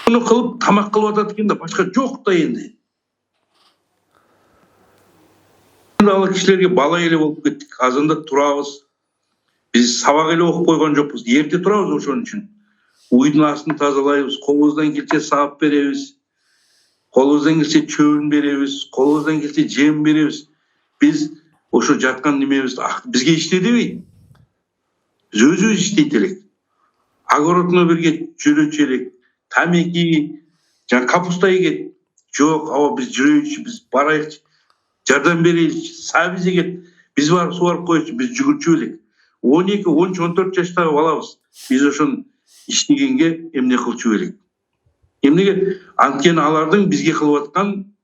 S2: Муну кылып тамак кылып атат экен да, башка жок да энди. Ал кишилерге бала эле болуп кеттик. Азанда турабыз. Биз сабак эле окуп койгон жокпуз. Эрте турабыз ошон үчүн. Уйдун астын тазалайбыз, колубуздан келсе саап беребиз. Колубуздан келсе чөбүн беребиз, колубуздан келсе жем беребиз. Биз ошо жаткан немебизди бизге иште дебейт. Биз өзүбүз иштейт элек. Огородуна бирге жүрөчү элек. Тамеки, жана капуста эгет. Жок, аба биз жүрөйүчү, биз барайыкчы. Жардам берейинчи, сабиз эгет. Биз барып сугарып коечу, биз жүгүрчү элек. 12, 13, 14 жаштагы балабыз. Биз ошон иштегенге эмне кылчу элек. Эмнеге? Анткени алардын бизге кылып аткан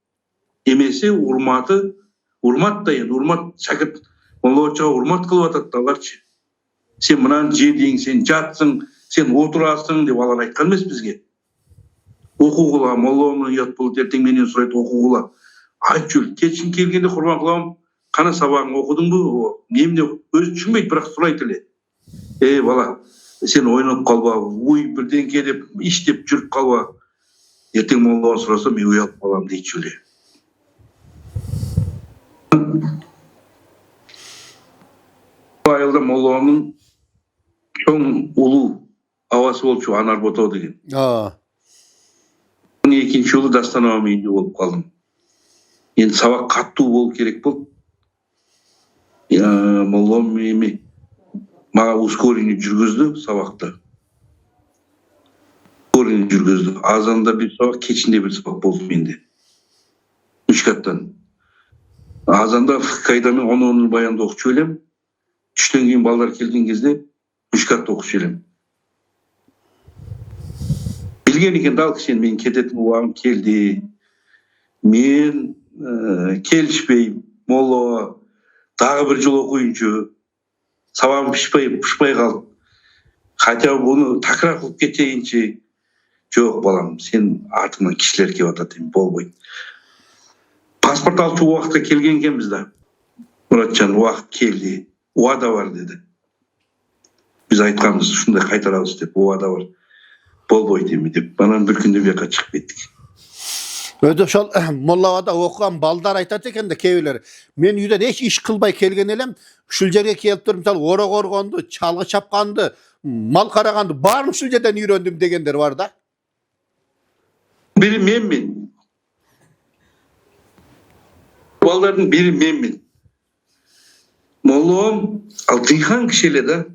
S2: эмеси, урматы, урмат да эми, урмат шакырт молочого урмат кылып атат аларчы. Сен мынаны жедиң, сен жатсың, сен отурасың деп алар айткан эмес бизге. Окугула, моллонун уят болуп эртең менен сурайт окугула. Айтчу, кечин келгенде Курбанкуловум, кана сабагың окудуңбу? Эмне өзү түшүнбөйт, бирок сурайт эле. Бала, сен ойноп калба, уй бирденке деп иштеп жүрүп калба. Эртең моллоон сураса мен уялып калам дейчү эле. Айылда моллоонун чоң улуу абасы болчу, Анар Бото деген. 12-жылы Дастанова үйүндө болуп калдым. Енді сабақ каттуу болуп керек болуп. Моллом эми мага ускорение жүргүздү сабакты. Ускорение жүргүздү. Азанда бир сабак, кечинде бир сабак болду менде. 3 каттан. Азанда кайда мен 10 баянды окучу элем. Түштөн кийин балдар келген кезде 3 катта окучу элем. Билген экен дал киши мен кететин убагым келди. Мен келишпейм, моло дагы бир жыл окуйунчу. Сабагым пышпай калып. Хотя буну такрар кылып кетейинчи. Жок балам, сен артыңан кишилер келип атат, болбойт. Паспорт алчу убакытта келген экенбиз да. Муратжан, убакыт келди. Убада бар деди. Биз айтканбыз, ушундай кайтарабыз деп, убада бар. Болбойт эми деп. Анан бир күндө бияка чыгып кеттик.
S1: Öde şol Mollavada okugan balдар айтат экен да кебелер. Мен үйдөн эч иш кылбай келген элем, ушул жерге келип туруп, мисалы, орок оргонду, чалгы чапканды, мал караганды баарын ушул жерден үйрөндүм дегендер бар да.
S2: Бири менмин. Балдардын бири менмин. Моллом ал дыйхан киши эле да.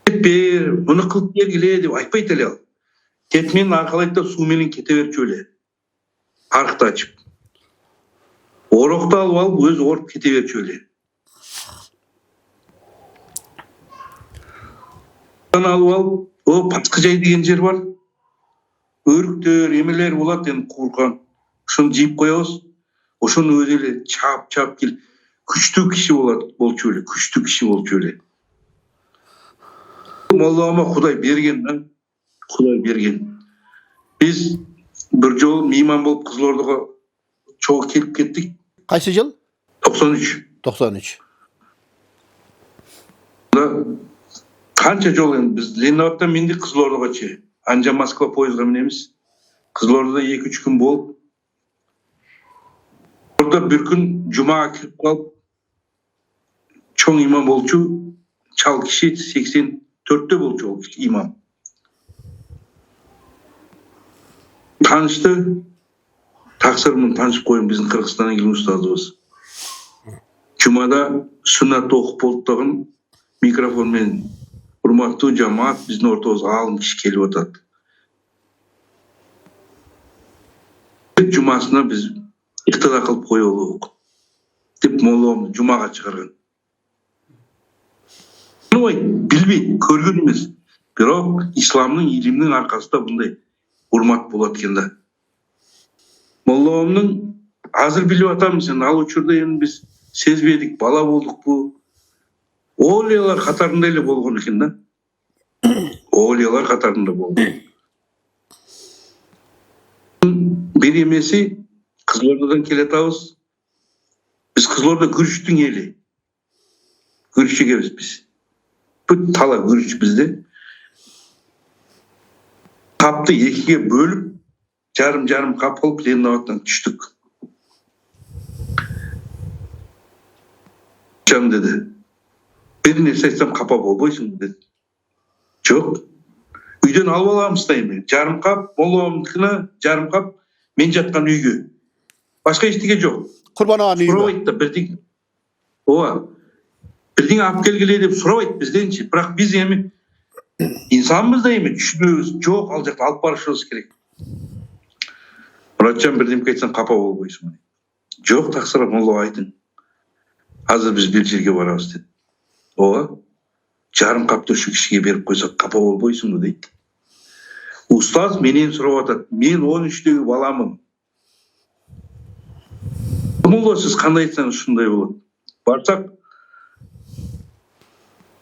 S2: Бер, муну кылып бергиле деп айтпайт эле ал. Кетмен аркалайт да суу менен кете берчү эле. Аркты ачып. Орокто алып өзү оруп кете берчү эле. Алып, Паскыжай деген жер бар. Өрүктөр, эмелер болот, эми куркан. Ошону жийип коебуз. Ошону өзү эле чап кел. Күчтүү киши болчу эле, күчтүү киши болчу эле. Моллама Кудай берген да. Кудай берген. Биз bir жолу мейман болуп Кызылордого чогуу келип кеттик.
S1: Кайсы жыл?
S2: 93.
S1: 93.
S2: Kança жол енді біз Ленинабадтан мендік Қызылордаға че. Анжа Москва пойызға мінеміз. Қызылордада 2-3 күн болып. Orada bir gün Cuma kirip kalıp çoğun imam bolçu çal kişi 84'te bolçu ol imam. Tanıştı. Taksırımın tanışıp koyun bizim Kırgızistan'a gelin ustazımız. Cuma'da sünnet okup boltağın mikrofonмен hurmatlı cemaat bizden ortağız alın kişi kelip otadı. Cumasına biz iktida qilib qo'yaylik deb mollamni jumaga chiqargan. Buni bilmaydi, ko'rgan emas. Biroq islomning ilmning orqasida bunday hurmat bo'ladi ekanda. Mollamning hozir bilib atamыз, endi al uchurda endi biz sezmedik, bala bo'ldik bu. Oliyalar qatarında ele bo'lgan ekanda. Oliyalar qatarında bo'lgan. Bir emesi Kızılorda'dan keletavız. Biz Kızılorda Gürüş'tün eli. Gürüş'e geliz biz. Bu tala Gürüş bizde. Kaptı ikiye bölüp jarım kap olup Ленинабадтан düştük. Can dedi. Bir nerse etsem kapa bolboysun dedi. Çok. Үйден алып аламыз дайым. Жарым kap, молламдыкына жарым kap мен жатқан үйге. Başka iştike yok.
S1: Kurban ağa neydi?
S2: Сурабайт да бірден. Ова. Бірден алып келгіле деп сурабайт бізденші. Бірақ біз еме insanбыз да еме түшінбеуіміз жоқ, ал жақта алып барышымыз керек. Мұратжан бірден айтсаң қапа болбойсың. Жоқ, тақсыра молла айтың. Азыр біз бір жерге барамыз деді. Ова. Жарым қапты şu kişiге беріп қойсақ қапа болбойсың дейді. Устаз менен сұрап атады. Мен 13-тегі баламын. Молла сіз қандай айтсаңыз шындай болады. Барсақ,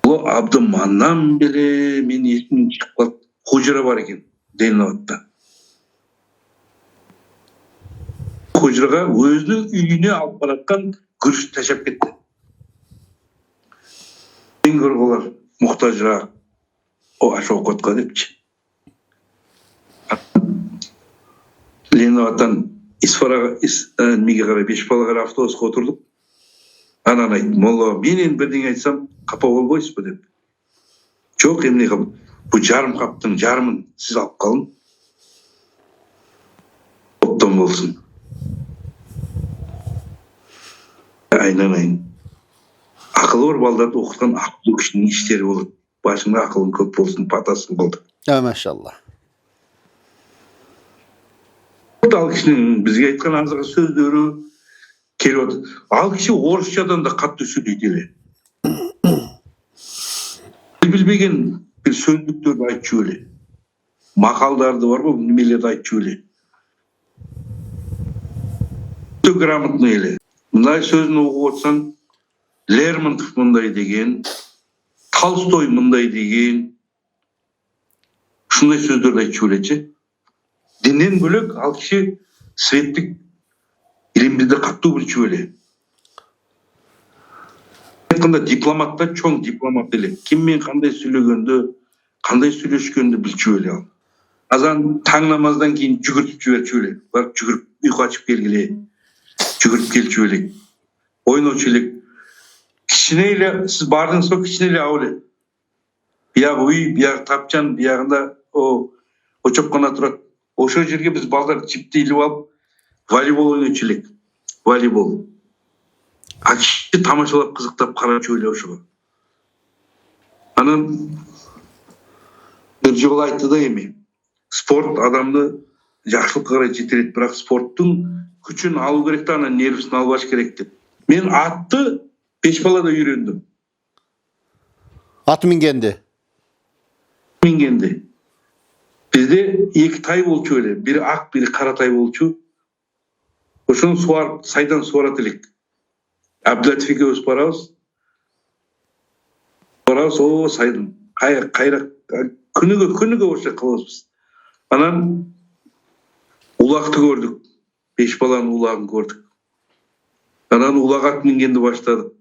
S2: бұл Абдыманнан бері мен есімнен шығып қалды. Хужра бар екен Ленинабадта. Хужраға өзінің үйіне алып баратқан Гүріш ташап кетті. Ең көрғылар мұқтажырақ о аш оқытқа депші. Ленинабадтан İsfaraga, Mige qarab, Beşpala qarab avtobusga o'tirdik. Anan aytdi, "Mollo, men endi birden aytsam, qapa bo'lboysizmi?" deb. "Yo'q, endi qilib, bu jarım qapning jarımın siz olib qolin. Obdan bo'lsin." Aynan. Aqlı var baldarda o'qitgan aql kişinin işleri bo'ladi. Başında aqlın ko'p bo'lsin, patasın bo'ldi.
S1: Ya maşallah.
S2: Al kişinin bizge aytkan azıcık sözleri kelip al kişi Orusçadan da katlı söyleydi. Bilmegen bir sözlükleri aytçı öyle. Makaldardı var mı? Nimelerdi aytçı öyle. Çok gрамотный öyle. Bunday sözünü okup otsan Lermontov mınday degen, Tolstoy mınday degen, şunday sözlerdi aytçı öylece. Dinden bölük al kişi svetlik ilimde katlı bir çöyle. Aytқанда diplomatlar çoğun diplomat ele. Kimмен qanday söylöşkönde bil çöyle al. Azan taң namazdan keyin жүгіртіп жібер çöyle. Barıp жүгіріп uyku açıp gelgile. Жүгіріп gel çöyle. Oyun çöyle. Kişineyle siz bardınız o kişineyle avle. Biyag uy, biyag tapcan, biyagında o çokqana turat. Oşo жерге biz balдар çipti ilip alıp volleybol oynaçılık. Volleybol. Akışı tamaşalap kızıktap kara çöyle oşoga. Anan bir jol aytты da emi. Sport adamды жақсылыққа қарай жетелейді, бірақ спорттың күшін алу керек та, ана нервісін албаш керек деп. Мен атты Бешбалада үйрендім.
S1: At mingendi.
S2: Mingendi. Bizde iki tay bolçu öyle. Biri ak, biri kara tay bolçu. Oşunu saydan suaratilik. Abdulatif ekebіз barabыз. O saydan. Kayrak. Күніге oşa kılabız. Anan ulaktı gördük. Beşbalanın ulağını gördük. Anan ulak at mingendi başladı.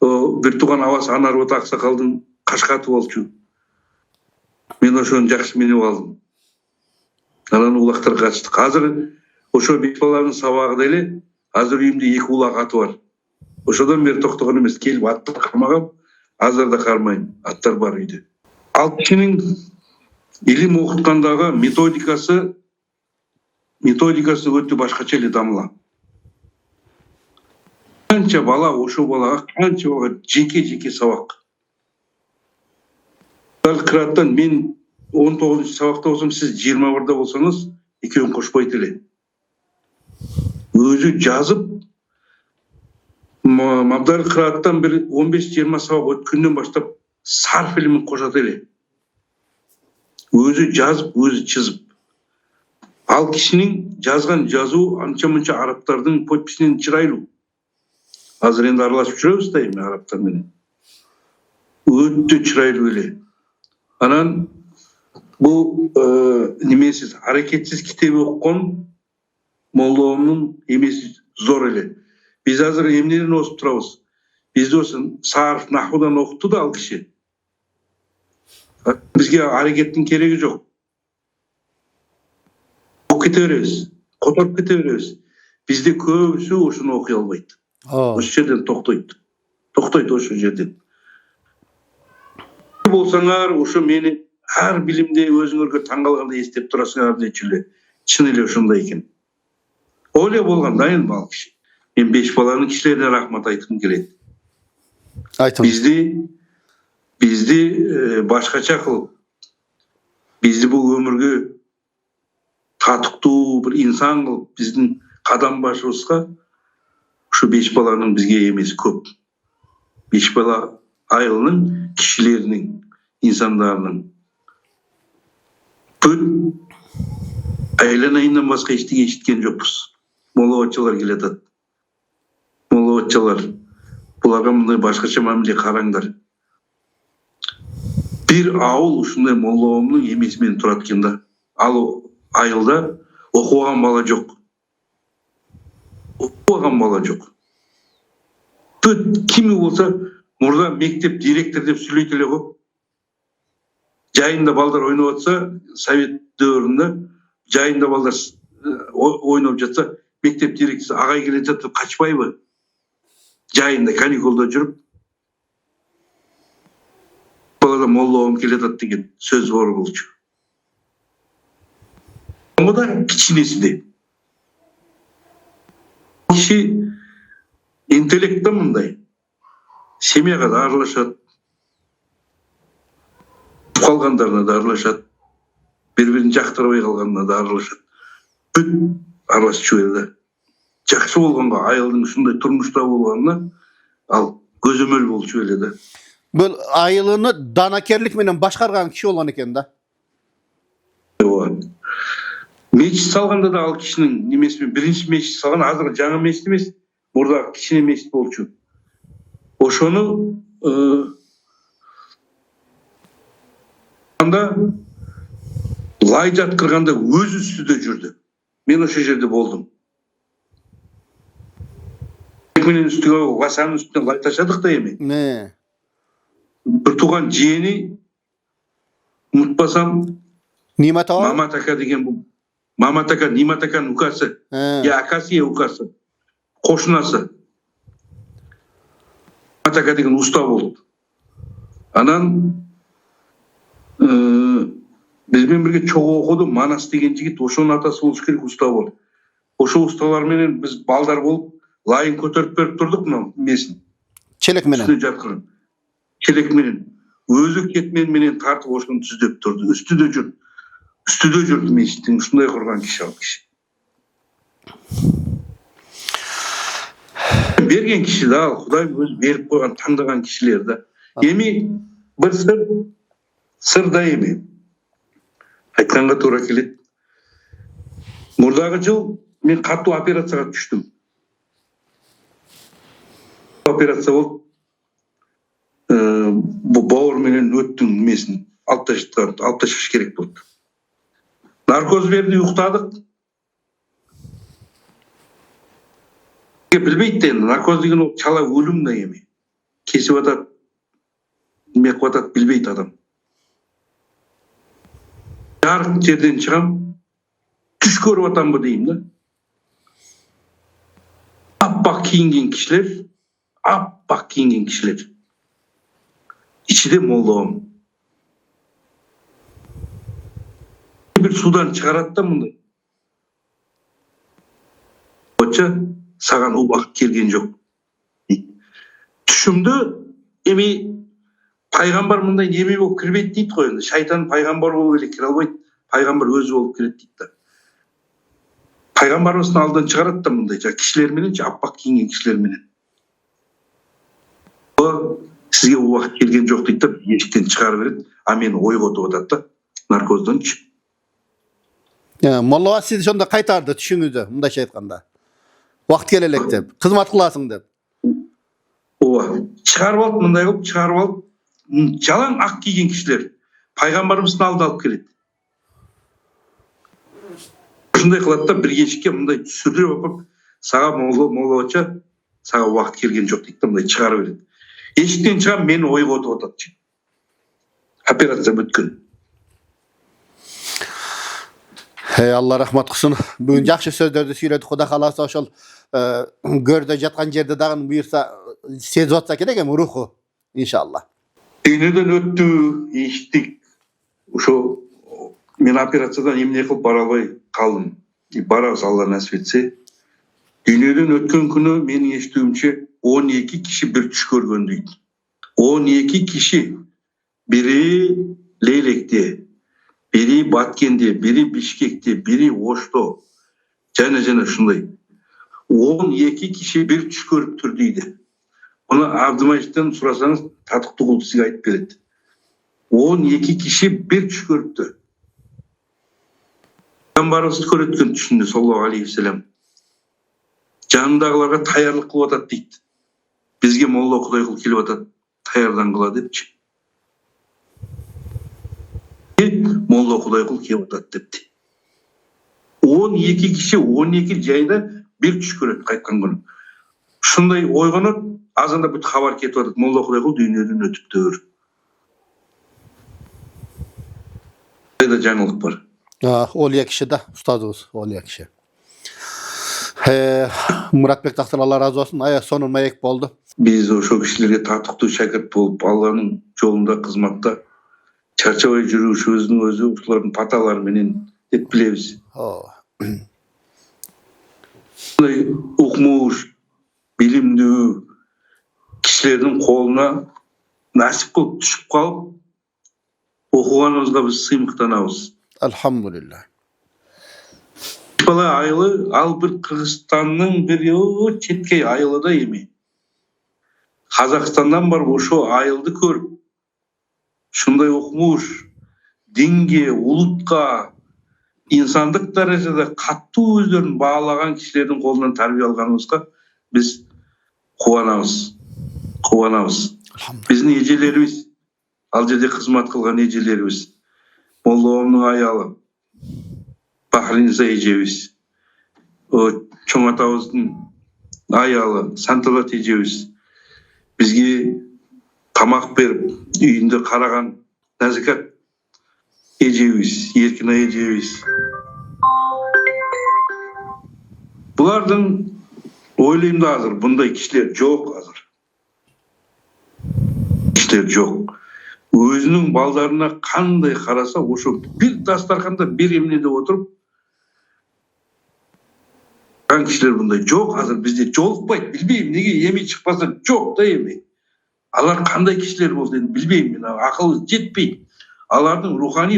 S2: Bir туған авасы Анарбат Ақсақалдың қашқаты болчу. Мен ошоны жакшы минип алдым. Анан улактар качты. Азыр ошо беш баланын сабагы деле азыр үйүмдө 2 улак аты бар. Ошодон бери токтогон эмес, келип аттар кармагам, азыр да кармайм. Аттар бар үйдө. Ал кишинин илим окуткандагы методикасы өтө башкача эле дамыла. Канча бала ошо балага канча жеке сабак. Кыраттан мен 19 сабакта болсом, сиз 21да болсоңуз, экөөнү кошпойт эле. Өзү жазып, Мабдар кыраттан бир 15-20 сабак өткөндөн баштап сарф илимин кошот эле. Өзү жазып, өзү чызып. Ал кишинин жазган жазуу анча-мынча арабтардын подписинен чырайлуу. Азыр енді аралашып жүрөбүз да эми арабтар менен. Өтө чырайлуу эле. Анан бул немесиз, аракетсиз китеп оккон молдоомдун эмеси зор эле. Биз азыр эмнеден окуп турабыз? Бизде осын сарф, нахудан окутту да ал киши. Бизге аракеттин кереги жок. Окуп кете беребиз, которуп кете беребиз. Бизде көбүсү ошону окуй албайт. Ошо жерден токтойт ошо жерден. Болсаңар, ошо мени ар билимде өзүңөргө таң калгандай эстеп турасыңар дечү эле. Чын эле ошондой экен. Оле болгон дайын бал киши. Мен 5 баланын кишилерине рахмат айткым келет.
S1: Айтыңыз.
S2: Бизди башкача кылып, бизди бул өмүргө татыктуу бир инсан кылып, биздин кадам башыбызга ошо 5 баланын бизге эмеси көп. 5 бала айылынын, кишилеринин, инсандарынын. Бүт айланайынан башка эчтеке эшиткен жокпуз. Молобатчалар келатат. Молобатчалар, буларга мындай башкача мамиле караңдар. Бир ауыл ушундай молдоомдун эмеси менен турат экен да. Ал айылда окуган бала жок. Бүт кими болса, мурда мектеп директор деп сүйлөйт эле го. Жайында балдар ойноп атса, совет дövrүндө жайында балдар ойноп жатса, мектеп директору агай келе жатып качпайбы? Жайында каникулда жүрүп, балада молдоом келатат деген сөз бар болчу. Ода кичинесиде. Киши интеллектте мындай. Семьяга да аралашат. Калгандарына да аралашат. Бири-бирин жактырбай калганына да аралашат. Бүт аралашып жүрөт. Жакшы болгонго, айылдын ушундай турмушта болгонуна ал көзөмөл болчу эле да.
S1: Бул айылыны данакерлик менен башкарган киши болгон экен да.
S2: Мечит салганда да ал кишинин немеси биринчи мечит салган, азыр жаңы мечит эмес, мурда кичине мечит болчу. Ошону анда лай жаткырганда өз үстүдө жүрдү. Мен ошо жерде болдум. Менин үстүгө васанын үстүнө лай ташадык да эми. Bir туган жиени, унутпасам,
S1: Нимат ага?
S2: Мамат ака деген бул. Мамат ака, Нимат аканын укасы. Я акасы, я укасы. Кошунасы. Мамат ака деген уста болду. Анан бизмен бирге чогуу окуду, Манас деген жигит, ошонун атасы болуш керек, уста болду. Ошо усталар менен биз балдар болуп, лайын көтөрүп берип турдук мына эмесин.
S1: Челек менен.
S2: Үстүнө жаткырып. Челек менен. Өзү кетмен менен тартып ошону түздөп турду. Үстүдө жүрдү мечиттин, ушундай курган киши ал киши. Берген киши да ал, Кудай өзү берип койгон, тандаган кишилер да. Эми бир сыр да эми. Айтканга туура келет. Мурдагы жыл мен катуу операцияга түштүм. Операция болуп, bu бауыр менен өттүн немесин алып ташыш керек болду. Наркоз берди, уктадык. Билбейт да, наркоз деген ол чала өлүм да эми. кесіп атат, неме қылып атат білбейді адам. Жарық жерден шығам, түш көріп атам ба деймін да. Аппақ киінген кішілер. İçide молдауым. Bir судан шығарады да мұндай. Отча, саған ол уақыт келген жоқ. Түшімді, пайғамбар мұндай неме болып кірбейді дейді ғой енді. Шайтан пайғамбар болып еле кіре албайды. Пайғамбар өзі болып кіреді дейді. Пайғамбарымыздың алдынан шығарады да мұндай. Кішілерменен, аппақ киінген кішілерменен. Сізге уақыт келген жоқ дейді да, ешіктен шығарып береді. А мені ойға отып атады да, наркоздан ше.
S1: Молла сіз сонда қайтарды түшіңізді, мұндайша айтқанда. Уақыт келелек деп, қызмат қыласың деп.
S2: Шығарып алып, мұндай қылып, шығарып алып, жалаң ақ киген кішілер пайғамбарымыздың алдына алып келеді. Шындай қылады да, бір кешікке мұндай түсіріп алып, саған молла отча, саған уақыт келген жоқ дейді да, мұндай шығарып береді. Ешіктен шығам, мені ойға отып атады. Операция бүткен.
S1: Алла рахмат қылсын. Бүгін жақсы сөздерді сөйледі. Құда қаласа ошол көрді жатқан жерде дағын бұйырса сезіп жатса керек ем рухы, иншалла.
S2: Дүниеден өтті, естік. Ошо мен операциядан емне қылып бара албай қалдым. Барабыз Алла нәсіп етсе. Дүниеден өткен күні менің естуімше 12 kişi bir түш көрген дейді. 12 kişi, biri Leylek'te, biri Batkent'te, biri Bişkek'te, biri Oş'ta, және şunday. 12 kişi bir түш көріп тұр дейді. Оны Abdülmecit'ten сұраsanız татықты қылып сізге айтып береді. 12 kişi bir түш көріпті. Пайғамбарымыз көреткен түшінде, саллаллаху алейхи ва саллям. Жанындағыларға таярлық қылып атады дейді. Бізге молла Құдай қыл келіп атады, таярдан қыла депші. Молла Құдай қыл келіп атады депті. 12 kişi 12 жайда bir түш көреді қайтқан күні. Шындай ойғанады, азанда бүт хабар кетіп атады, молла Құдай қыл дүниеден өтіп тұр. Қайда жаңалық бар.
S1: Олия кіші да, ұстазымыз, олия кіші. Мұратбек тақтыр, Алла разы болсын. Аяқ соның маек болды.
S2: Biz ошо кишилерге татыктуу шәкірт болып, Алланың жолында қызматта чарчабай жүрүүшүбүздүн өзү ушулардын паталары менен деп билебиз. Укмуш, билимдүү кишилердин колуна насип кылып түшүп калып, окуганыбызга биз сыймыктанабыз.
S1: Elhamdülillah.
S2: Бала айылы, ал бір Кыргызстандын бір четкей айылы да эми. Қазақстандан бар ошо айылды көрүп, шундай окумуш, динге, улутка, инсандык даражада каттуу өздөрүн баалаган кишилердин колунан тарбия алганыбызга биз кубанабыз. Биздин эжелерибиз, ал жерде кызмат кылган эжелерибиз, молломдун аялы, Бахриниза эжебиз, чоң атабыздын аялы, Санталат эжебиз, бізге тамақ беріп, үйінде қараған Назикат эжебиз, Еркина эжебиз. Бұлардың ойлаймды азыр, бұндай кишилер жоқ азыр. Кишилер жоқ. Өзінің балдарына қандай қараса, ошо бір дастарханда бір емнеде отырып, кишилер бұндай жоқ азыр бізде жолықпайды. Білбеймін, неге еми шықпаса жоқ да еми. Алар қандай кишилер болды енді білбеймін, ақылымыз жетпейді. Алардың рухани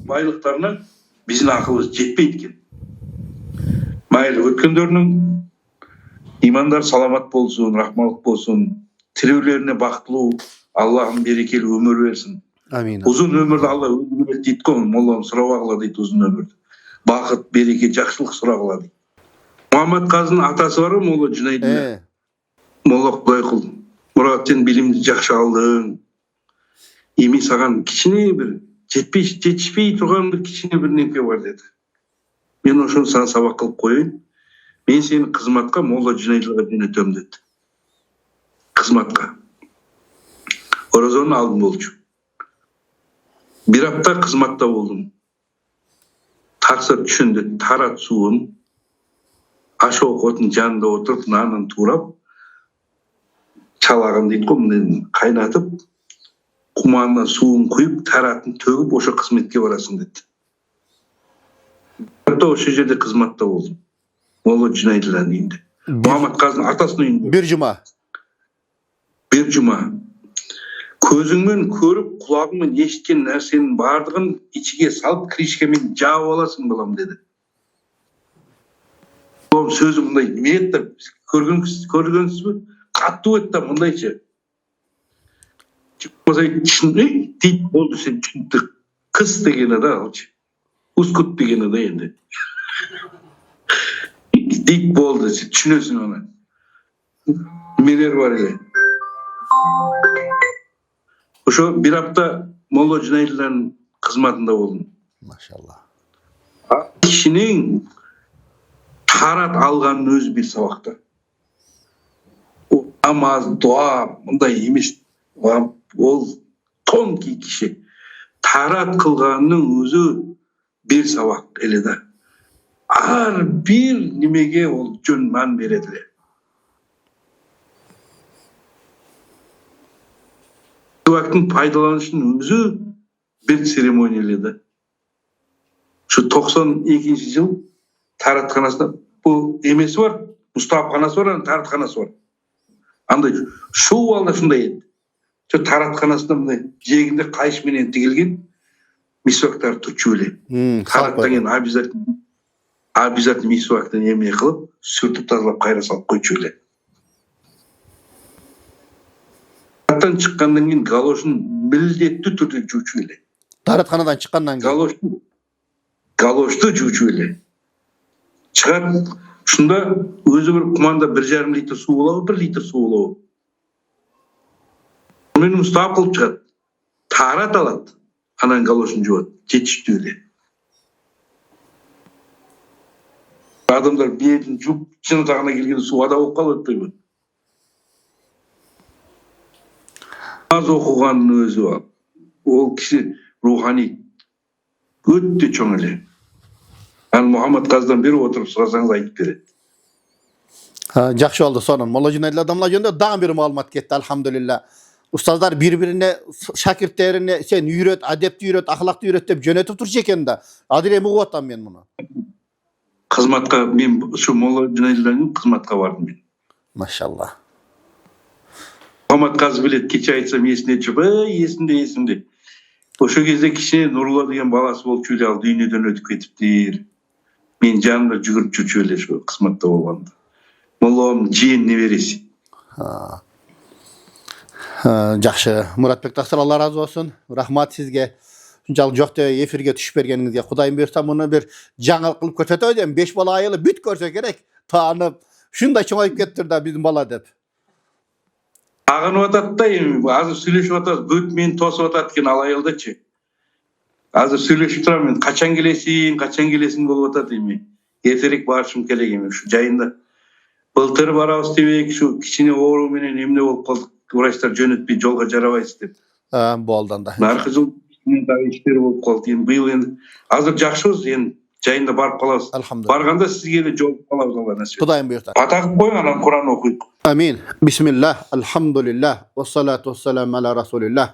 S2: байлықтарына біздің ақылымыз жетпейді екен. Майлы өткендерінің имандар саламат болсын, рахмалық болсын, тіреулеріне бақытлы, Аллахым берекелі өмір берсін.
S1: Амин.
S2: Uzun ömürde Allah ömür ver deydi ki, Molla'm sıravağı deydi uzun ömürde. Bakıt, bereke, жақсылық sıravağı deydi. Muhammed Kazı'nın atası var mı Molla Cüneyd'in? Molla Құдай қыл. Мұрат, сен білімді жақсы алдың. Еми саған кішіне бір, жетішпей тұрған бір кішіне бір неке бар деді. Мен ошоны саған сабақ қылып қойайын. Мен сені қызматқа Молла Cüneyd'ға жөнөтөм деді. Қызматқа. Orazonun aldım bolçu. Bir hafta kızmakta oldum. Taksir düşündü, tarat suun, aşı okotun canında oturup, nanın tuğrap, çalağın deyip, kaynatıp, kumandan suun kuyup, taratın tөгüp, oşa kısmetke varasın dedi. Hatta o şejede kızmakta oldum. Molla Cüneydi'den indi. Muhammed Kaz'ın atasını indi.
S1: Bir cuma.
S2: Bir cuma. Көзіңмен көріп, құлағыңмен ешіткен нәрсенің бардығын içige салып, кришкамен жауып аласың балам деді. Ол сөзі мындай ет деп көргенсіз бе? Қатты өтті мындайша. Дейді болды сен түсінді. Кыз дегені да алшы. Ускут дегені да енді. Дейді болды сен түсінесің оны. Немелер бар еді. Şu bir hafta Molla Cüneydi'nin kızmatında oldum.
S1: Maşallah.
S2: Kişinin tarat alganın özü bir sabakta. O namaz, dua, bunday emiş. O tonki kişi. Tarat kılganın özü bir sabak elinde. Ar bir nimege ol jön man berediler. Vaktin paydalanışının özü bir seremoniyalıydı. Şu 92. yıl taratxanasında bu emesi var, Mustafa'nası var, taratxanası var. Anda şu valda şunday edi. Şu taratxanasında bunday jeginde kayış menen tigilgen misvaktar tutçuyle. Tarattan keyin abizat misvaktan emeye kılıp, sürtüp tazalap kayra salıp koyçuyle. Tarattan çıkkandan keyin galoşun mildetli türde juçuyle.
S1: Taratxanadan çıkkandan keyin.
S2: Galoştu juçuyle. Çıkar, şunda özü bir kumanda 1,5 litr su olağı, 1 litr su olağı. Meni Mustafa kılıp çıkar. Tarat alat. Anan galoşun juvat. Жетiştüyle. Adamlar bir yerin çını tağına gelgen su ada olup kalıp. Az okuganın özü var. O kişi ruhani ötte çoğun ele. Yani Muhammed Kaz'dan biri oturup sırasanız ayıp biri.
S1: Жақшы oldu sonra. Molla Cüneydi adamlar yönde daha bir malumat gitti elhamdülillah. Ustazlar birbirine, şakirtlerine sen yürüt, adepti yürüt, ahlaklı yürüt deyip jönetip turç eken de. Adile muğattan ben bunu.
S2: Kızmatka, men şu Molla Cüneydi'den kızmatka vardım ben.
S1: Maşallah.
S2: Muhammed Kaz bilet keçe aytsam esine çıp, esinde. Oşo кезде kişi Nurullah деген balası bolup çöle al, dünyeden ötüp ketiptir. Men janımda жүгүрүп жүрчү эле şu kısmatта болгондо. Molla'nın jiyen neberesi.
S1: Жақшы. Muratbek Taksir Allah razı olsun. Rahmat sizge. Şunçalık жоқ деп efirge түшүп бергениңизге Кудайым буйрса muну bir жаңылык кылып көрсөтөбү дейм. 5 бала айылы бүт көрсө керек. Таанып, şunday çoğayıp kettir da bizim bala dep.
S2: Ağınıp atat da emi, azыр сүйлөшүп atat, бүт meni тосуп atat экен ал айылдачы. Azыр сүйлөшүп турам мен, качан келесиң болуп atat эми. Эртерээк барышым керек эми şu жайында. Былтыр барабыз дебек, şu кичине оору менен эмне болуп калдык, врачтар жөнөтпөй, жолго жарабайсыз деп.
S1: Boldan da.
S2: Наркы жыл дагы иштер болуп калды. Эми быйыл энди азыр жакшыбыз, эми жайында барып калабыз.
S1: Elhamdülillah.
S2: Барганда сизге эле жолугуп калабыз Алла насип.
S1: Kudayım buyursa.
S2: Атагып коюң, анан Куран окуйт.
S1: Amin. Bismillah. Elhamdülillah. Ve salatu ve selamu ala Resulillah.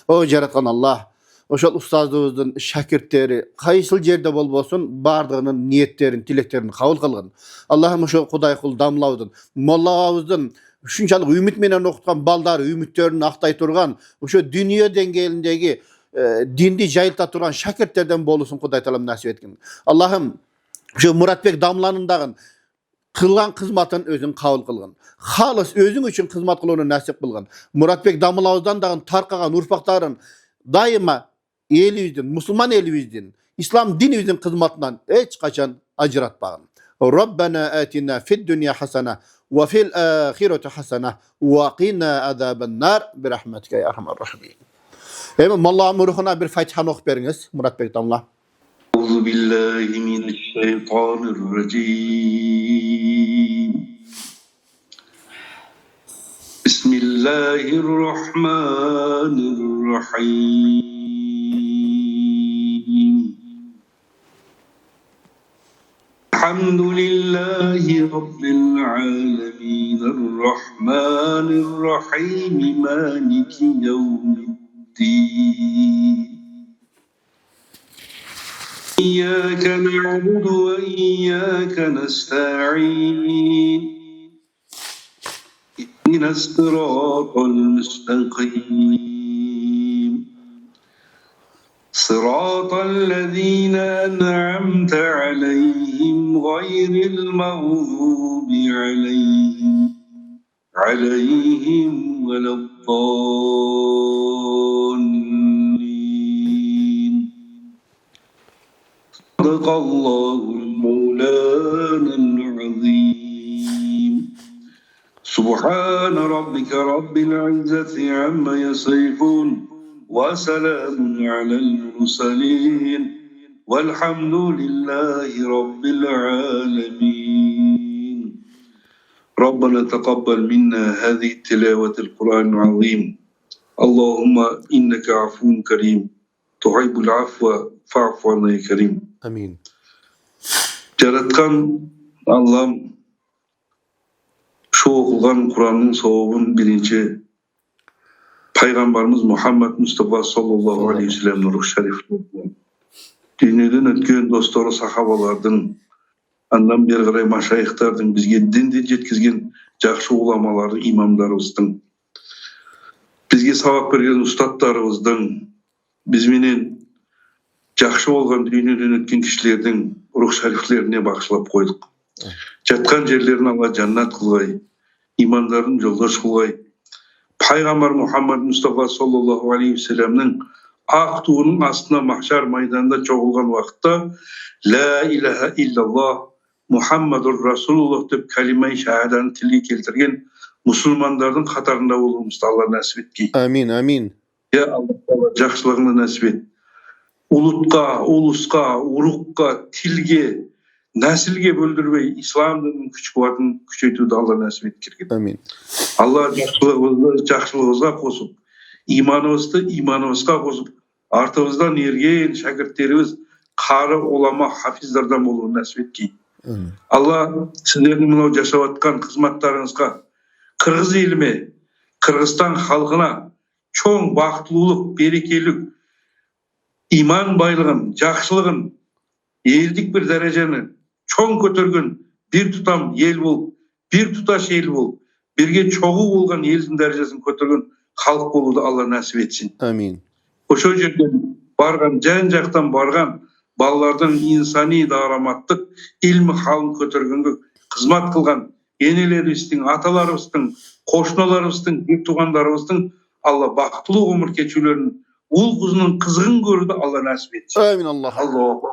S1: O yaratkan Allah. Oşol ustazdığımızın şakirtleri kayısıl yerde bol bolsun bardığının niyetlerin, tileklerini kabul kılgın. Allah'ım oşo Kuday kul damlaudun. Molla'mızdın şunçalık ümit menen okutkan balдар ümitlerini aktay turgan oşo dünya dengelindeki dindi jayılta turgan şakirtlerden bolusun Kuday talam nasip etkin. Allah'ım şu Muratbek damlanındagın kılgan kızmatın özün kabul kılgın. Halis özün için kızmat kılığını nasip kılgın. Muratbek damlauzdan dagın tarkagan urpakların daima elibizden, Müslüman elibizden, İslam dinimizin kızmatından hiç kaçan acıratmağın. Rabbena atina fid dünya hasana ve fil ahireti hasana ve qina azaben nar bi rahmetike ya erhamer rahimin. Hemen Allah'ın ruhuna bir Fatiha okup beriniz Murat Bey damla.
S2: Euzu billahi mineşşeytanirracim. Bismillah. Bismillahir Rahmanir Rahim. Elhamdülillahi Rabbil alemin. Rahmanir Rahim. Maliki yevmiddin. إياك نعبد وإياك نستعين اهدنا الصراط المستقيم صراط الذين أنعمت عليهم غير المغضوب عليهم ولا الضالين صدق الله المولانا العظيم سبحان ربك رب العزة عما يصفون وسلام على المرسلين والحمد لله رب العالمين ربنا تقبل منا هذه التلاوة القرآن العظيم اللهم إنك عفو كريم تحب العفو فاعف عنا يا كريم
S1: Amin.
S2: Yaratkan Allah'ım şu okulan Kur'an'ın savabın birinci Peygamberimiz Muhammed Mustafa sallallahu aleyhi ve sellem'in ruh şerifleri. Dünyadan ötken dostları sahabalardan, andan bir garay maşayıhtardan, bizge dinde jetkizgen jakşı ulamaları, imamlarımızdan, bizge sabak bergen ustadlarımızdan, biz menen jakşı bolgan dünyadan ötken kişilerden ruh şeriflerine bağışlap koyduk. Жатқан жерлерін Алла жаннат қылғай, имандарын жолдаш қылғай. Пайғамбар Мұхаммад Мұстафа саллаллаху алейхи вассаламның ақ туының астына махшар майданында чоғылған уақытта Ла илаха иллаллах Мұхаммадур Расулуллах деп калимай шахаданы тілге келтірген мұсылмандардың қатарында болуымызды Алла нәсіп еткей.
S1: Amin, amin.
S2: Я Алла жақсылығыңды нәсіп ет. Ұлытқа, ұлысқа, ұрыққа, тілге, нәсілге бөлдірбей, ислам дінінің күш қуатын күшейтуді Алла нәсіп еткерген.
S1: Amin.
S2: Алла жақсылығымызға қосып, иманымызға қосып, артымыздан ерген шәкірттеріміз қары олама хафиздардан болуын нәсіп еткей. Алла сіздердің мынау жасап жатқан қызматтарыңызға, Қырғыз еліме, Қырғызстан халқына чоң бақыттылық, берекелік, иман байлығын, жақсылығын, елдік бір дәрежені чоң көтерген bir tutam ел болып, bir тұташ ел болып, бірге чоғу болған елдің дәрежесін көтерген халық болуды Алла нәсіп етсін.
S1: Amin.
S2: Ошо жерден барған, жан жақтан барған балалардың инсани дараматтық ilmi халын көтергенге қызмат қылған енелеріміздің, аталарымыздың, қошыналарымыздың, бір туғандарымыздың Алла бақытлы ғұмыр кешулерін, ұл қызының қызығын көруді Алла нәсіп етсін.
S1: Amin Allah.
S2: Аллаху